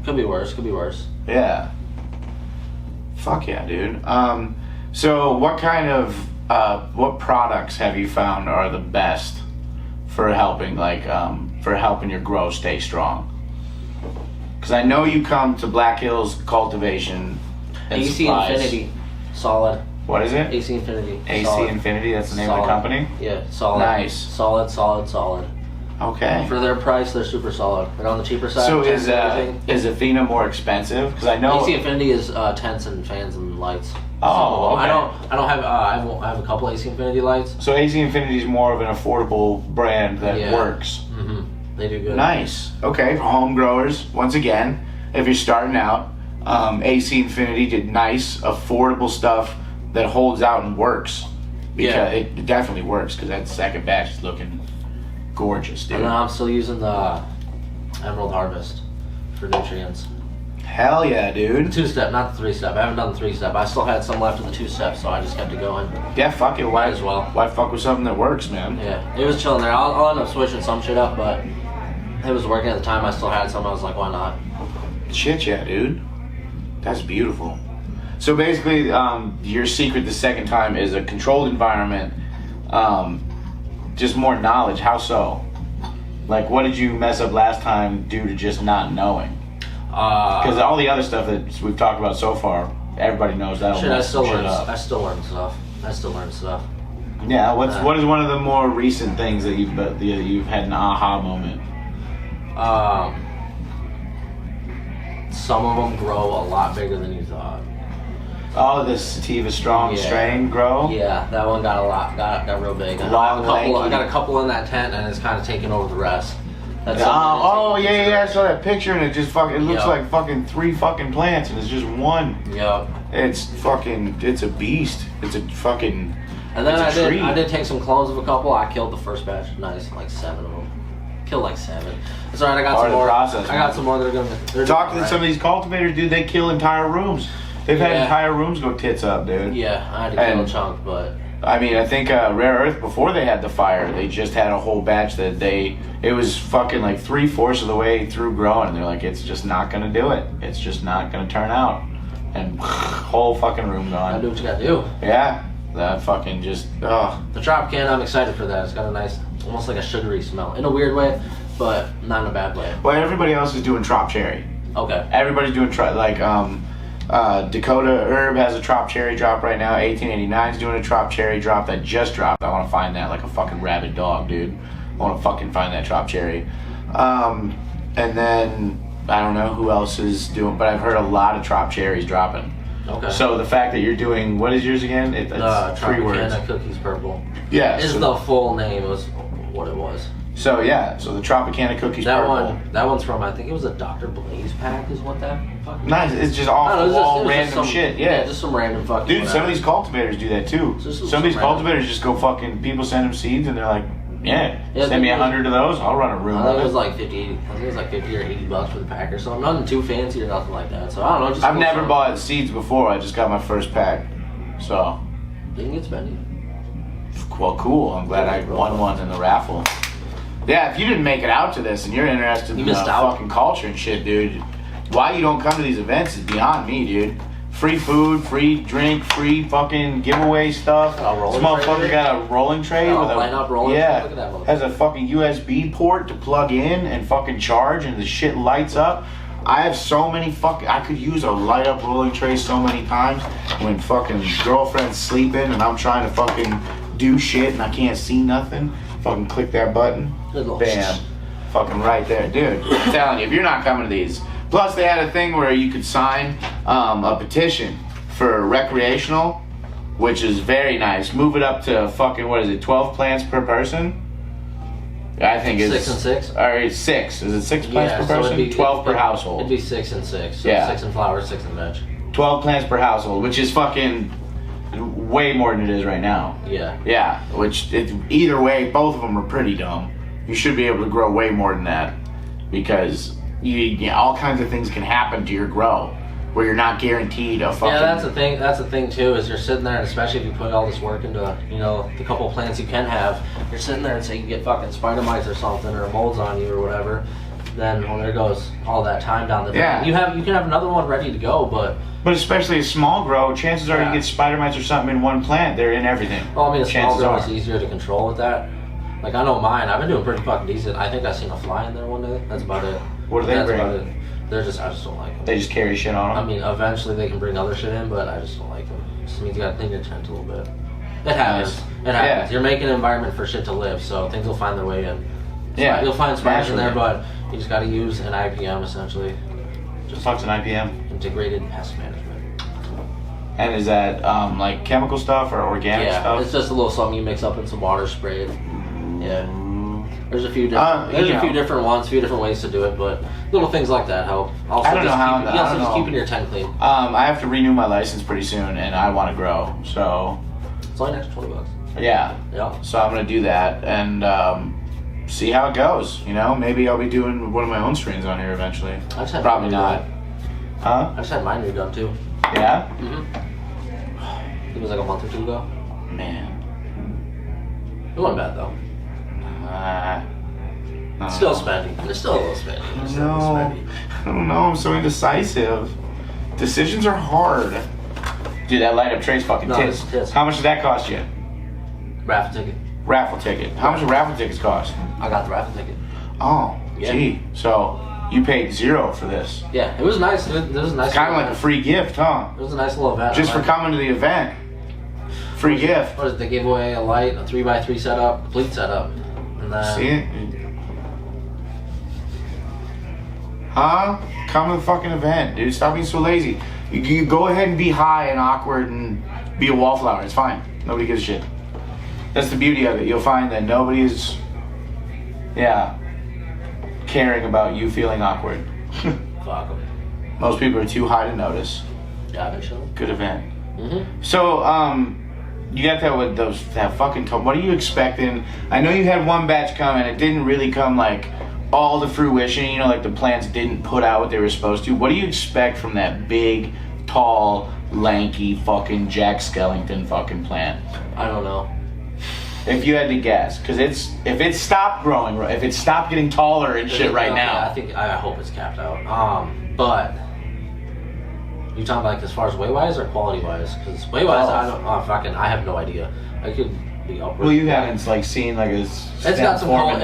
could be worse. Could be worse. Yeah. Fuck yeah, dude. So what kind of what products have you found are the best for helping your grow stay strong? Because I know you come to Black Hills Cultivation and AC Supplies. Infinity, solid. What is it? AC Infinity. AC solid. Infinity. That's the name of Solid. the company. Yeah, solid. Nice. Solid. Okay. For their price, they're super solid. They're on the cheaper side. So Tents is and everything. Athena more expensive? Because I know. AC Infinity is tents and fans and lights. Oh, So, okay. I don't have. I have a couple AC Infinity lights. So AC Infinity is more of an affordable brand that Yeah. works. Mm-hmm. They do good. Nice. Okay, for home growers, once again, if you're starting out, AC Infinity did nice, affordable stuff that holds out and works. Because Yeah. it definitely works, because that second batch is looking gorgeous, dude. And then I'm still using the Emerald Harvest for nutrients. Hell yeah, dude. 2-step, not the 3-step. I haven't done the 3-step. I still had some left in the 2-step, so I just kept it going. Yeah, fuck it. Why Might as well. Why fuck with something that works, man? Yeah, it was chilling there. I'll end up switching some shit up, but it was working at the time. I still had some. I was like, why not? Shit, yeah, dude. That's beautiful. So basically, your secret the second time is a controlled environment, just more knowledge. How so? Like, what did you mess up last time due to just not knowing? Because all the other stuff that we've talked about so far, everybody knows that'll Shit, I mess still shit learn. up. I still learn stuff. Yeah, what is one of the more recent things that you've had an aha moment? Some of them grow a lot bigger than you thought. Oh, the Sativa Strong Yeah. strain grow? Yeah, that one got real big. I Long, got lanky. a couple in that tent, and it's kind of taking over the rest. That's Oh yeah, I saw that picture and it just it looks Yep. like fucking 3 fucking plants and it's just one. Yep. It's a beast. It's a fucking. And then It's a tree. I did take some clones of a couple. I killed the first batch. Nice, like 7 of them. Killed like 7. It's alright. I got Part some of the more. process, I man. got some more. They're Talk to doing some of these cultivators, dude. They kill entire rooms. They've had Yeah. entire rooms go tits up, dude. Yeah, I had to kill And- a chunk, but I mean, I think Rare Earth before they had the fire, they just had a whole batch that it was fucking like 3/4 of the way through growing. They're like, it's just not gonna do it. It's just not gonna turn out. And whole fucking room gotta gone. do what you gotta do. Yeah, that fucking just. Oh, The Tropicana, I'm excited for that. It's got a nice, almost like a sugary smell in a weird way, but not in a bad way. well, everybody else is doing Trop Cherry. Okay. Everybody's doing Dakota Herb has a Trop Cherry drop right now. 1889 is doing a Trop Cherry drop that just dropped. I want to find that like a fucking rabid dog, dude. I want to fucking find that Trop Cherry. And then I don't know who else is doing, but I've heard a lot of Trop Cherries dropping. Okay. So the fact that you're doing, what is yours again? It's 3 words. Tropicana Cookies Purple. Yeah. Is So, the full name was what it was. so yeah. So the Tropicana Cookies That Purple. that one's from, I think it was a Dr. Blaze pack is what that fucking. Nice. It's just off I don't the know, it was wall just random some- shit. Yeah. just some random fucking. Dude, some of whatever. these cultivators do that too. Just Some of these random- cultivators just go fucking, people send them seeds and they're like, yeah, Yeah, send me they- 100 of those, I'll run a room I think of it was it. like 50, I think it was like 50 or 80 bucks for the pack or something. Nothing too fancy or nothing like that. So I don't know. Just I've cool never stuff. bought seeds before, I just got my first pack. So, Didn't get spendy. well, cool. I'm glad I won one in the raffle. Yeah, if you didn't make it out to this and you're interested You in missed out. fucking culture and shit, dude, why you don't come to these events is beyond me, dude. Free food, free drink, free fucking giveaway stuff. A rolling This motherfucker tray? got a rolling tray Oh, with a line up rolling tray? yeah, Look at that motherfucker. has a fucking USB port to plug in and fucking charge, and the shit lights up. I have so many fucking. I could use a light up rolling tray so many times when fucking girlfriend's sleeping and I'm trying to fucking do shit and I can't see nothing. Fucking click that button. Good little Bam. Fucking right there, dude. I'm telling you, if you're not coming to these. Plus, they had a thing where you could sign a petition for recreational, which is very nice. Move it up to fucking, what is it, 12 plants per person? I think it's 6 and 6. All right, 6. Is it 6 plants per so person? 12 per household. It'd be 6 and 6. So Yeah. 6 in flowers, 6 in veg. 12 plants per household, which is fucking way more than it is right now. Yeah. Yeah, which either way, both of them are pretty dumb. You should be able to grow way more than that because all kinds of things can happen to your grow where you're not guaranteed a fucking. Yeah, that's the thing. That's the thing too. Is you're sitting there, and especially if you put all this work into, the couple plants you can have, you're sitting there and say you get fucking spider mites or something or molds on you or whatever. Then well, there goes all that time down the drain. Yeah. You can have another one ready to go, but especially a small grow, chances are Yeah. you get spider mites or something in one plant, they're in everything. well, I mean, a small Chances grow are. is easier to control with that. Like I know mine. I've been doing pretty fucking decent. I think I seen a fly in there one day. That's about it. What do they That's bring? about it. I just don't like them. They just carry shit on I them. mean, eventually they can bring other shit in, but I just don't like them. Just means you gotta clean your tent a little bit. It happens. Nice. It happens. Yeah. You're making an environment for shit to live, so things will find their way in. Yeah, You'll find spiders in there, naturally. but you just gotta use an IPM essentially. Just Fuck's an IPM. integrated pest management. And is that like chemical stuff or organic Yeah, stuff? it's just a little something you mix up in some water, spray it. Yeah. There's a few different. There's a few different ones, a few different ways to do it, but little things like that help. Also, I don't know how- I don't just know. keeping your tent clean. I have to renew my license pretty soon, and I want to grow. So It's only an extra $20. yeah, Yeah. so I'm gonna do that and see how it goes. Maybe I'll be doing one of my own strains on here eventually. I just had Probably mine not. redone. Huh? I just had mine redone too. Yeah. It was like a month or two ago. Man. It wasn't bad though. It's Still spendy. It's still a little spendy. It's still a little No, spendy. I don't know. I'm so indecisive. Decisions are hard. Dude, that light up tray's fucking No, tits. it's tits. How much did that cost you? Raffle ticket. Raffle ticket. How much do raffle tickets cost? I got the raffle ticket. Oh, Yeah. gee. So you paid $0 for this. Yeah, it was nice. It was a nice. Kind of little like a event. free gift, huh? It was a nice little event. Just I for liked coming to the event. Free gift. What is it? They gave away a light, a 3x3 setup, complete setup, and then See it? Huh? Come to the fucking event, dude. Stop being so lazy. You go ahead and be high and awkward and be a wallflower. It's fine. Nobody gives a shit. That's the beauty of it. You'll find that nobody is, caring about you feeling awkward. fuck 'em. Most people are too high to notice. Yeah, I've been chilling. Good event. Mhm. So, you got that with that fucking what are you expecting? I know you had one batch come and it didn't really come like all to fruition, like the plants didn't put out what they were supposed to. What do you expect from that big, tall, lanky fucking Jack Skellington fucking plant? I don't know. If you had to guess, because if it stopped growing, if it stopped getting taller and shit right Yeah, now. I hope it's capped out. But you talking about like as far as weight wise or quality wise? Because weight wise, I have no idea. I could be upward. Well, you haven't seen like a It's got some form of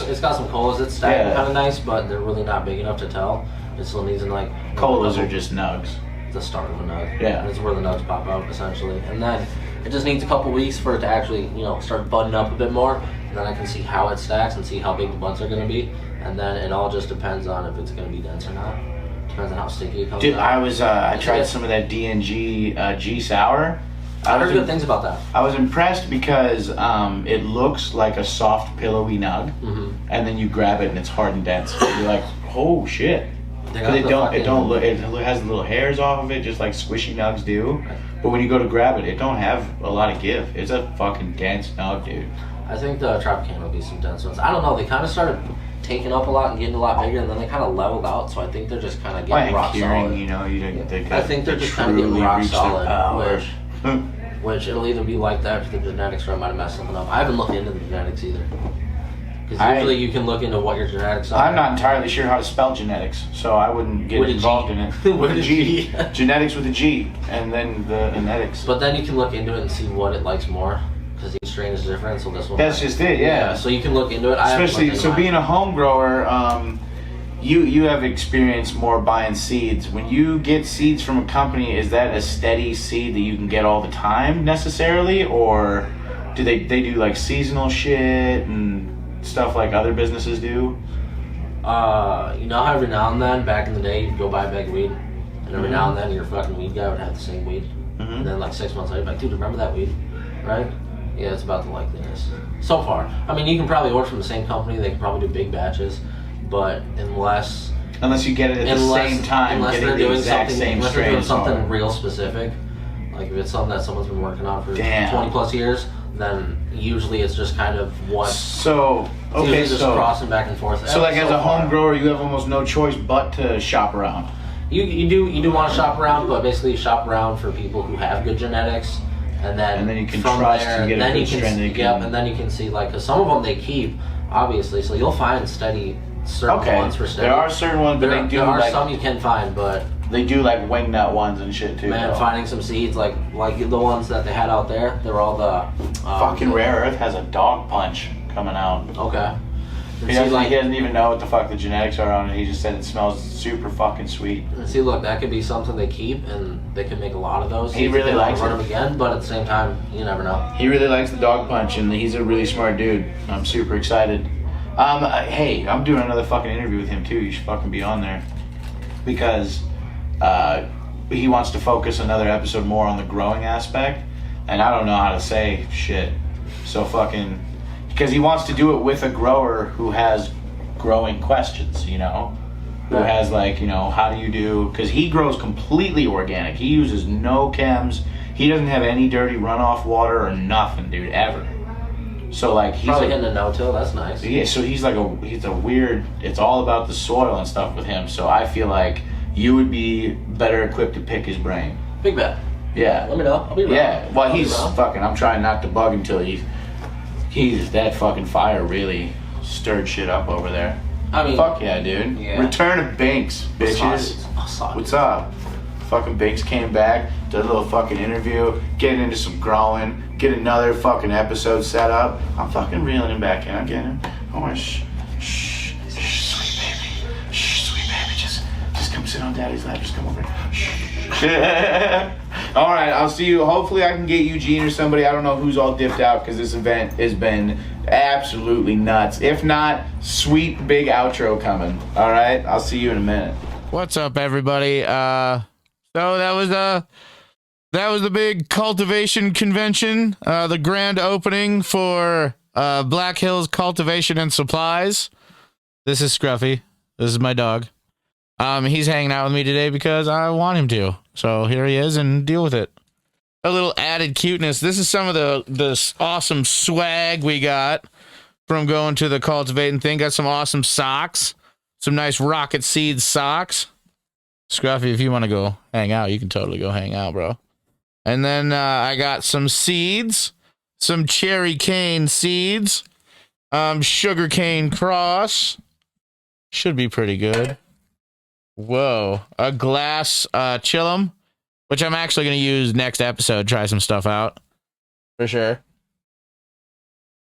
it's got some colas. It's stacked Yeah. kind of nice, but they're really not big enough to tell. It still needs like colas are just nugs. the start of a nug. Yeah. And it's where the nugs pop out essentially, and then it just needs a couple weeks for it to actually start budding up a bit more, and then I can see how it stacks and see how big the buds are going to be, and then it all just depends on if it's going to be dense or not. Depends on how sticky it comes Dude, out. I tried some of that D&G G Sour. I heard good things about that. I was impressed because it looks like a soft, pillowy nug, and then you grab it and it's hard and dense. You're like, oh shit! Because it has little hairs off of it, just like squishy nugs do. But when you go to grab it, it don't have a lot of give. It's a fucking dense nug, dude. I think the Tropicana will be some dense ones. I don't know. They kind of started taking up a lot and getting a lot bigger, and then they kind of leveled out. So I think they're just kind of getting rock solid. I think they're just kinda getting rock solid, which it'll either be like that if the genetics or I might have messed something up. I haven't looked into the genetics either. Because usually you can look into what your genetics are. I'm not entirely sure how to spell genetics, so I wouldn't get With a involved G. in it. With a G. Genetics with a G, and then the genetics. But then you can look into it and see what it likes more. Because each strain is different, so this one. That's just it, yeah. So you can look into it. Especially, so being a home grower, you have experience more buying seeds. When you get seeds from a company, is that a steady seed that you can get all the time necessarily, or do they do like seasonal shit and stuff like other businesses do? You know how every now and then, back in the day, you'd go buy a bag of weed, and every now and then your fucking weed guy would have the same weed, and then like 6 months later, you'd be like, dude, remember that weed, right? Yeah, it's about the likeliness. So far. I mean, you can probably order from the same company. They can probably do big batches. But unless you get it at the same time, unless getting they're the doing exact something, same unless they're doing strain. something real specific, like if it's something that someone's been working on for Damn. 20 plus years, then usually it's just kind of what. So, It's okay, usually just so crossing back and forth. So like as a home far. grower, you have almost no choice but to shop around. You do want to shop around, but basically you shop around for people who have good genetics, and then you can from trust there, and get a then good you strain can that you yep, can- and then you can see like because some of them they keep obviously, so you'll find steady certain Okay, ones for steady. there are certain ones, but there, they do there are like some you can find, but they do like wingnut ones and shit too. man, though. finding some seeds like the ones that they had out there, they're all the Fucking Rare Earth has a dog punch coming out. Okay. And He see, doesn't, like, he doesn't even know what the fuck the genetics are on it. He just said it smells super fucking sweet. and see, look, that could be something they keep, and they can make a lot of those. He seeds really if they wanna likes run it. them again, but at the same time, you never know. He really likes the dog punch, and he's a really smart dude. I'm super excited. Hey, I'm doing another fucking interview with him too. You should fucking be on there because he wants to focus another episode more on the growing aspect, and I don't know how to say shit. So fucking because he wants to do it with a grower who has growing questions, you know, who Right. has like, you know, how do you do? Because he grows completely organic. He uses no chems. He doesn't have any dirty runoff water or nothing, dude, ever. So like he's Probably a, hitting a no-till, that's nice. yeah, so he's a weird. It's all about the soil and stuff with him. So I feel like you would be better equipped to pick his brain. Big bet. Yeah. Let me know. I'll be around. Yeah. Well, I'll be he's around. fucking. I'm trying not to bug until he's that fucking fire really stirred shit up over there. I mean, Fuck yeah, dude. Yeah. Return of Binks, bitches. What's up? Fucking Binks came back, did a little fucking interview, getting into some growing, get another fucking episode set up. I'm fucking reeling him back in. I'm getting him. I want to shh, sweet baby. Shh, sweet baby. Just come sit on daddy's lap. Just come over here. Shh. All right, I'll see you. Hopefully I can get Eugene or somebody. I don't know who's all dipped out because this event has been absolutely nuts. If not, sweet big outro coming. All right, I'll see you in a minute. What's up, everybody? So that was the big cultivation convention, the grand opening for Black Hills Cultivation and Supplies. This is Scruffy. This is my dog. He's hanging out with me today because I want him to. So here he is, and deal with it. A little added cuteness. This is some of the awesome swag we got from going to the cultivating thing. Got some awesome socks. Some nice Rocket Seeds socks. Scruffy, if you want to go hang out, you can totally go hang out, bro. And then I got some seeds. Some cherry cane seeds. Sugar cane cross. Should be pretty good. Whoa. A glass chillum, which I'm actually going to use next episode. Try some stuff out. For sure.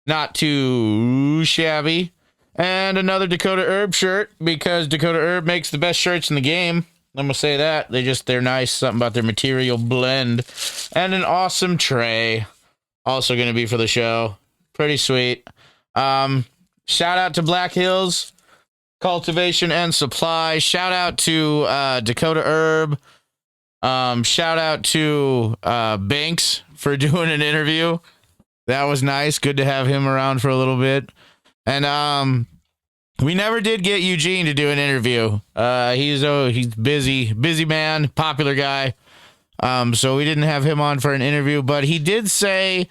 Not too shabby. And another Dakota Herb shirt, because Dakota Herb makes the best shirts in the game. I'm going to say that. They're nice. Something about their material blend. And an awesome tray. Also going to be for the show. Pretty sweet. Shout out to Black Hills Cultivation and Supply. Shout out to Dakota Herb. Shout out to Banks for doing an interview. That was nice. Good to have him around for a little bit. And we never did get Eugene to do an interview. He's busy man, popular guy. So we didn't have him on for an interview, but he did say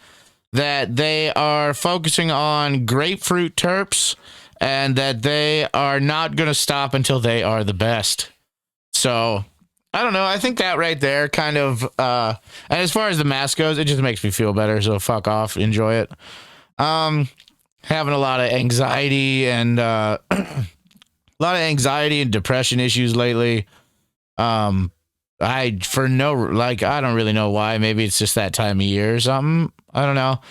that they are focusing on grapefruit terps and that they are not going to stop until they are the best. So I don't know. I think that right there kind of, and as far as the mask goes, it just makes me feel better. So fuck off. Enjoy it. Having a lot of anxiety and depression issues lately. I don't really know why. Maybe it's just that time of year or something. I don't know.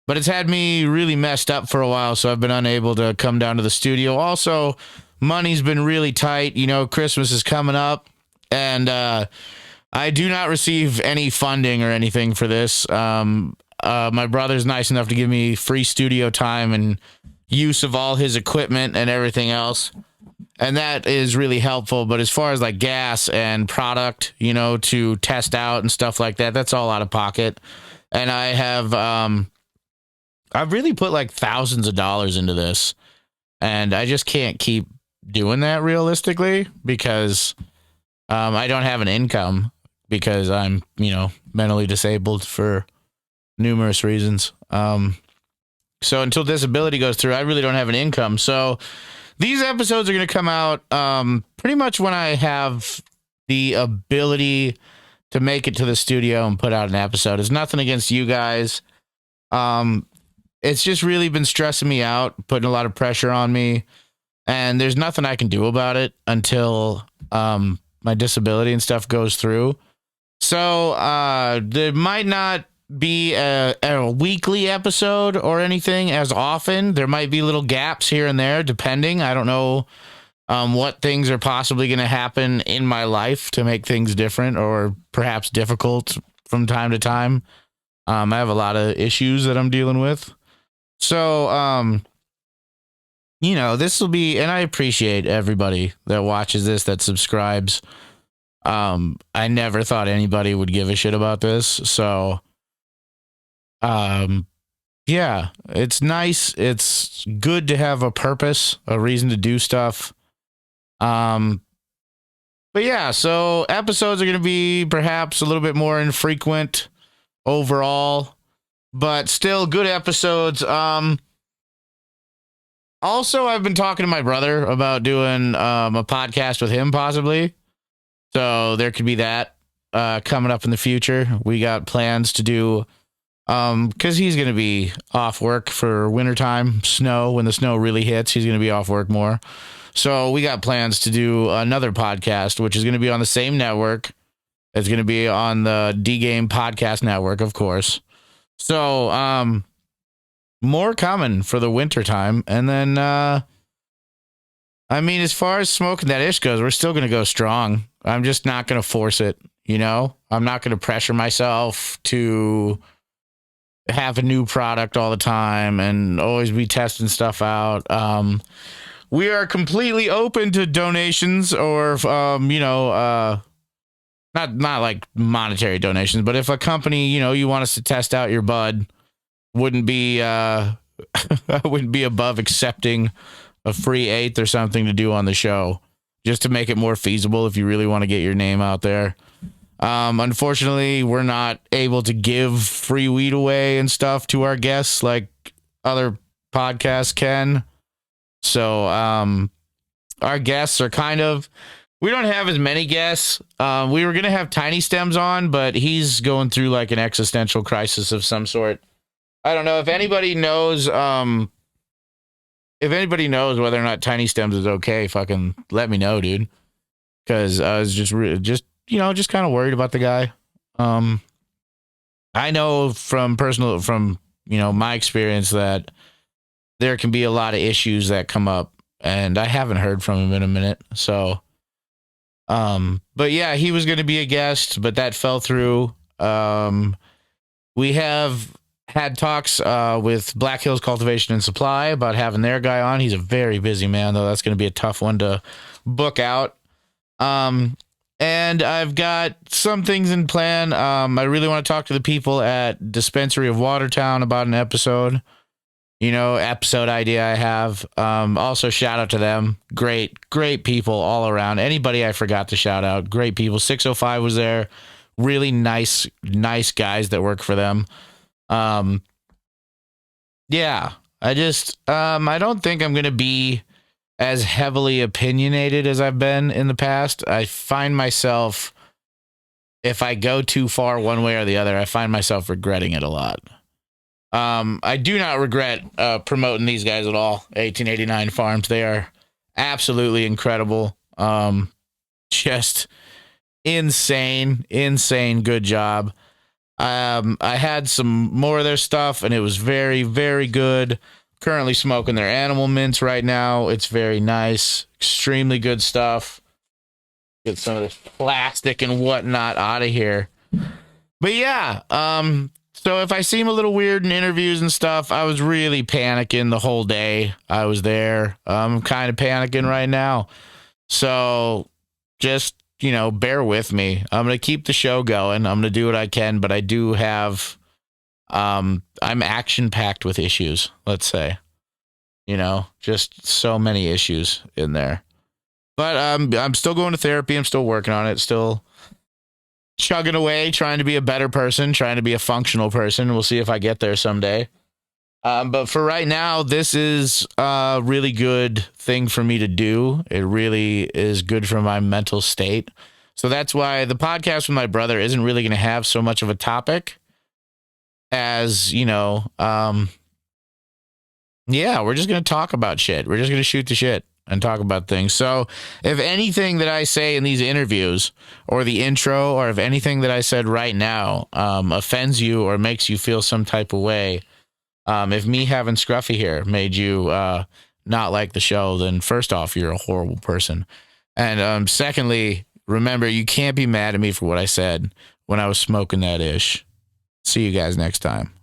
But it's had me really messed up for a while, so I've been unable to come down to the studio. Also, money's been really tight. You know, Christmas is coming up, and I do not receive any funding or anything for this. My brother's nice enough to give me free studio time and use of all his equipment and everything else. And that is really helpful. But as far as like gas and product, you know, to test out and stuff like that, that's all out of pocket. And I have I've really put like thousands of dollars into this, and I just can't keep doing that realistically because I don't have an income because I'm, mentally disabled for numerous reasons. So until disability goes through, I really don't have an income. So these episodes are going to come out pretty much when I have the ability to make it to the studio and put out an episode. It's nothing against you guys. It's just really been stressing me out, putting a lot of pressure on me, and there's nothing I can do about it until my disability and stuff goes through. So there might not be a weekly episode or anything as often. There might be little gaps here and there, depending. I don't know what things are possibly going to happen in my life to make things different or perhaps difficult from time to time. I have a lot of issues that I'm dealing with. So, this will be, and I appreciate everybody that watches this, that subscribes. I never thought anybody would give a shit about this. So, yeah, it's nice. It's good to have a purpose, a reason to do stuff. But yeah, so episodes are going to be perhaps a little bit more infrequent overall, but still good episodes. Also, I've been talking to my brother about doing a podcast with him possibly. So there could be that coming up in the future. We got plans to do because he's going to be off work for wintertime, snow. When the snow really hits, he's going to be off work more. So we got plans to do another podcast, which is going to be on the same network. It's going to be on the D Game Podcast Network, of course. So more coming for the wintertime. And then, as far as Smoking That Ish goes, we're still going to go strong. I'm just not going to force it, I'm not going to pressure myself to have a new product all the time and always be testing stuff out. We are completely open to donations or, not like monetary donations, but if a company, you want us to test out your bud, wouldn't be, I wouldn't be above accepting a free eighth or something to do on the show just to make it more feasible if you really want to get your name out there. Unfortunately, we're not able to give free weed away and stuff to our guests like other podcasts can. So, our guests are we don't have as many guests. We were going to have Tiny Stems on, but he's going through like an existential crisis of some sort. I don't know if anybody knows, whether or not Tiny Stems is okay, fucking let me know, dude. Cause I was just kind of worried about the guy. I know from my experience that there can be a lot of issues that come up, and I haven't heard from him in a minute. So, but yeah, he was going to be a guest, but that fell through. We have had talks with Black Hills Cultivation and Supply about having their guy on. He's a very busy man, though. That's going to be a tough one to book out. And I've got some things in plan. I really want to talk to the people at Dispensary of Watertown about an episode. Episode idea I have. Also, shout out to them. Great people all around. Anybody I forgot to shout out. Great people. 605 was there. Really nice guys that work for them. Yeah, I don't think I'm going to be as heavily opinionated as I've been in the past. I find myself, if I go too far one way or the other, I find myself regretting it a lot. I do not regret promoting these guys at all. 1889 Farms. They are absolutely incredible. Just insane good job. I had some more of their stuff and it was very, very good. Currently smoking their animal mints right now. It's very nice. Extremely good stuff. Get some of this plastic and whatnot out of here. But yeah, so if I seem a little weird in interviews and stuff, I was really panicking the whole day I was there. I'm kind of panicking right now. So just, bear with me. I'm going to keep the show going. I'm going to do what I can, but I do have I'm action packed with issues, let's say. Just so many issues in there. But I'm still going to therapy. I'm still working on it. Still chugging away, trying to be a better person, trying to be a functional person. We'll see if I get there someday. But for right now, this is a really good thing for me to do. It really is good for my mental state. So that's why the podcast with my brother isn't really going to have so much of a topic as, yeah, we're just going to talk about shit. We're just going to shoot the shit and talk about things. So if anything that I say in these interviews or the intro, or if anything that I said right now offends you or makes you feel some type of way, if me having Scruffy here made you not like the show, then first off, you're a horrible person. And secondly, remember, you can't be mad at me for what I said when I was smoking that ish. See you guys next time.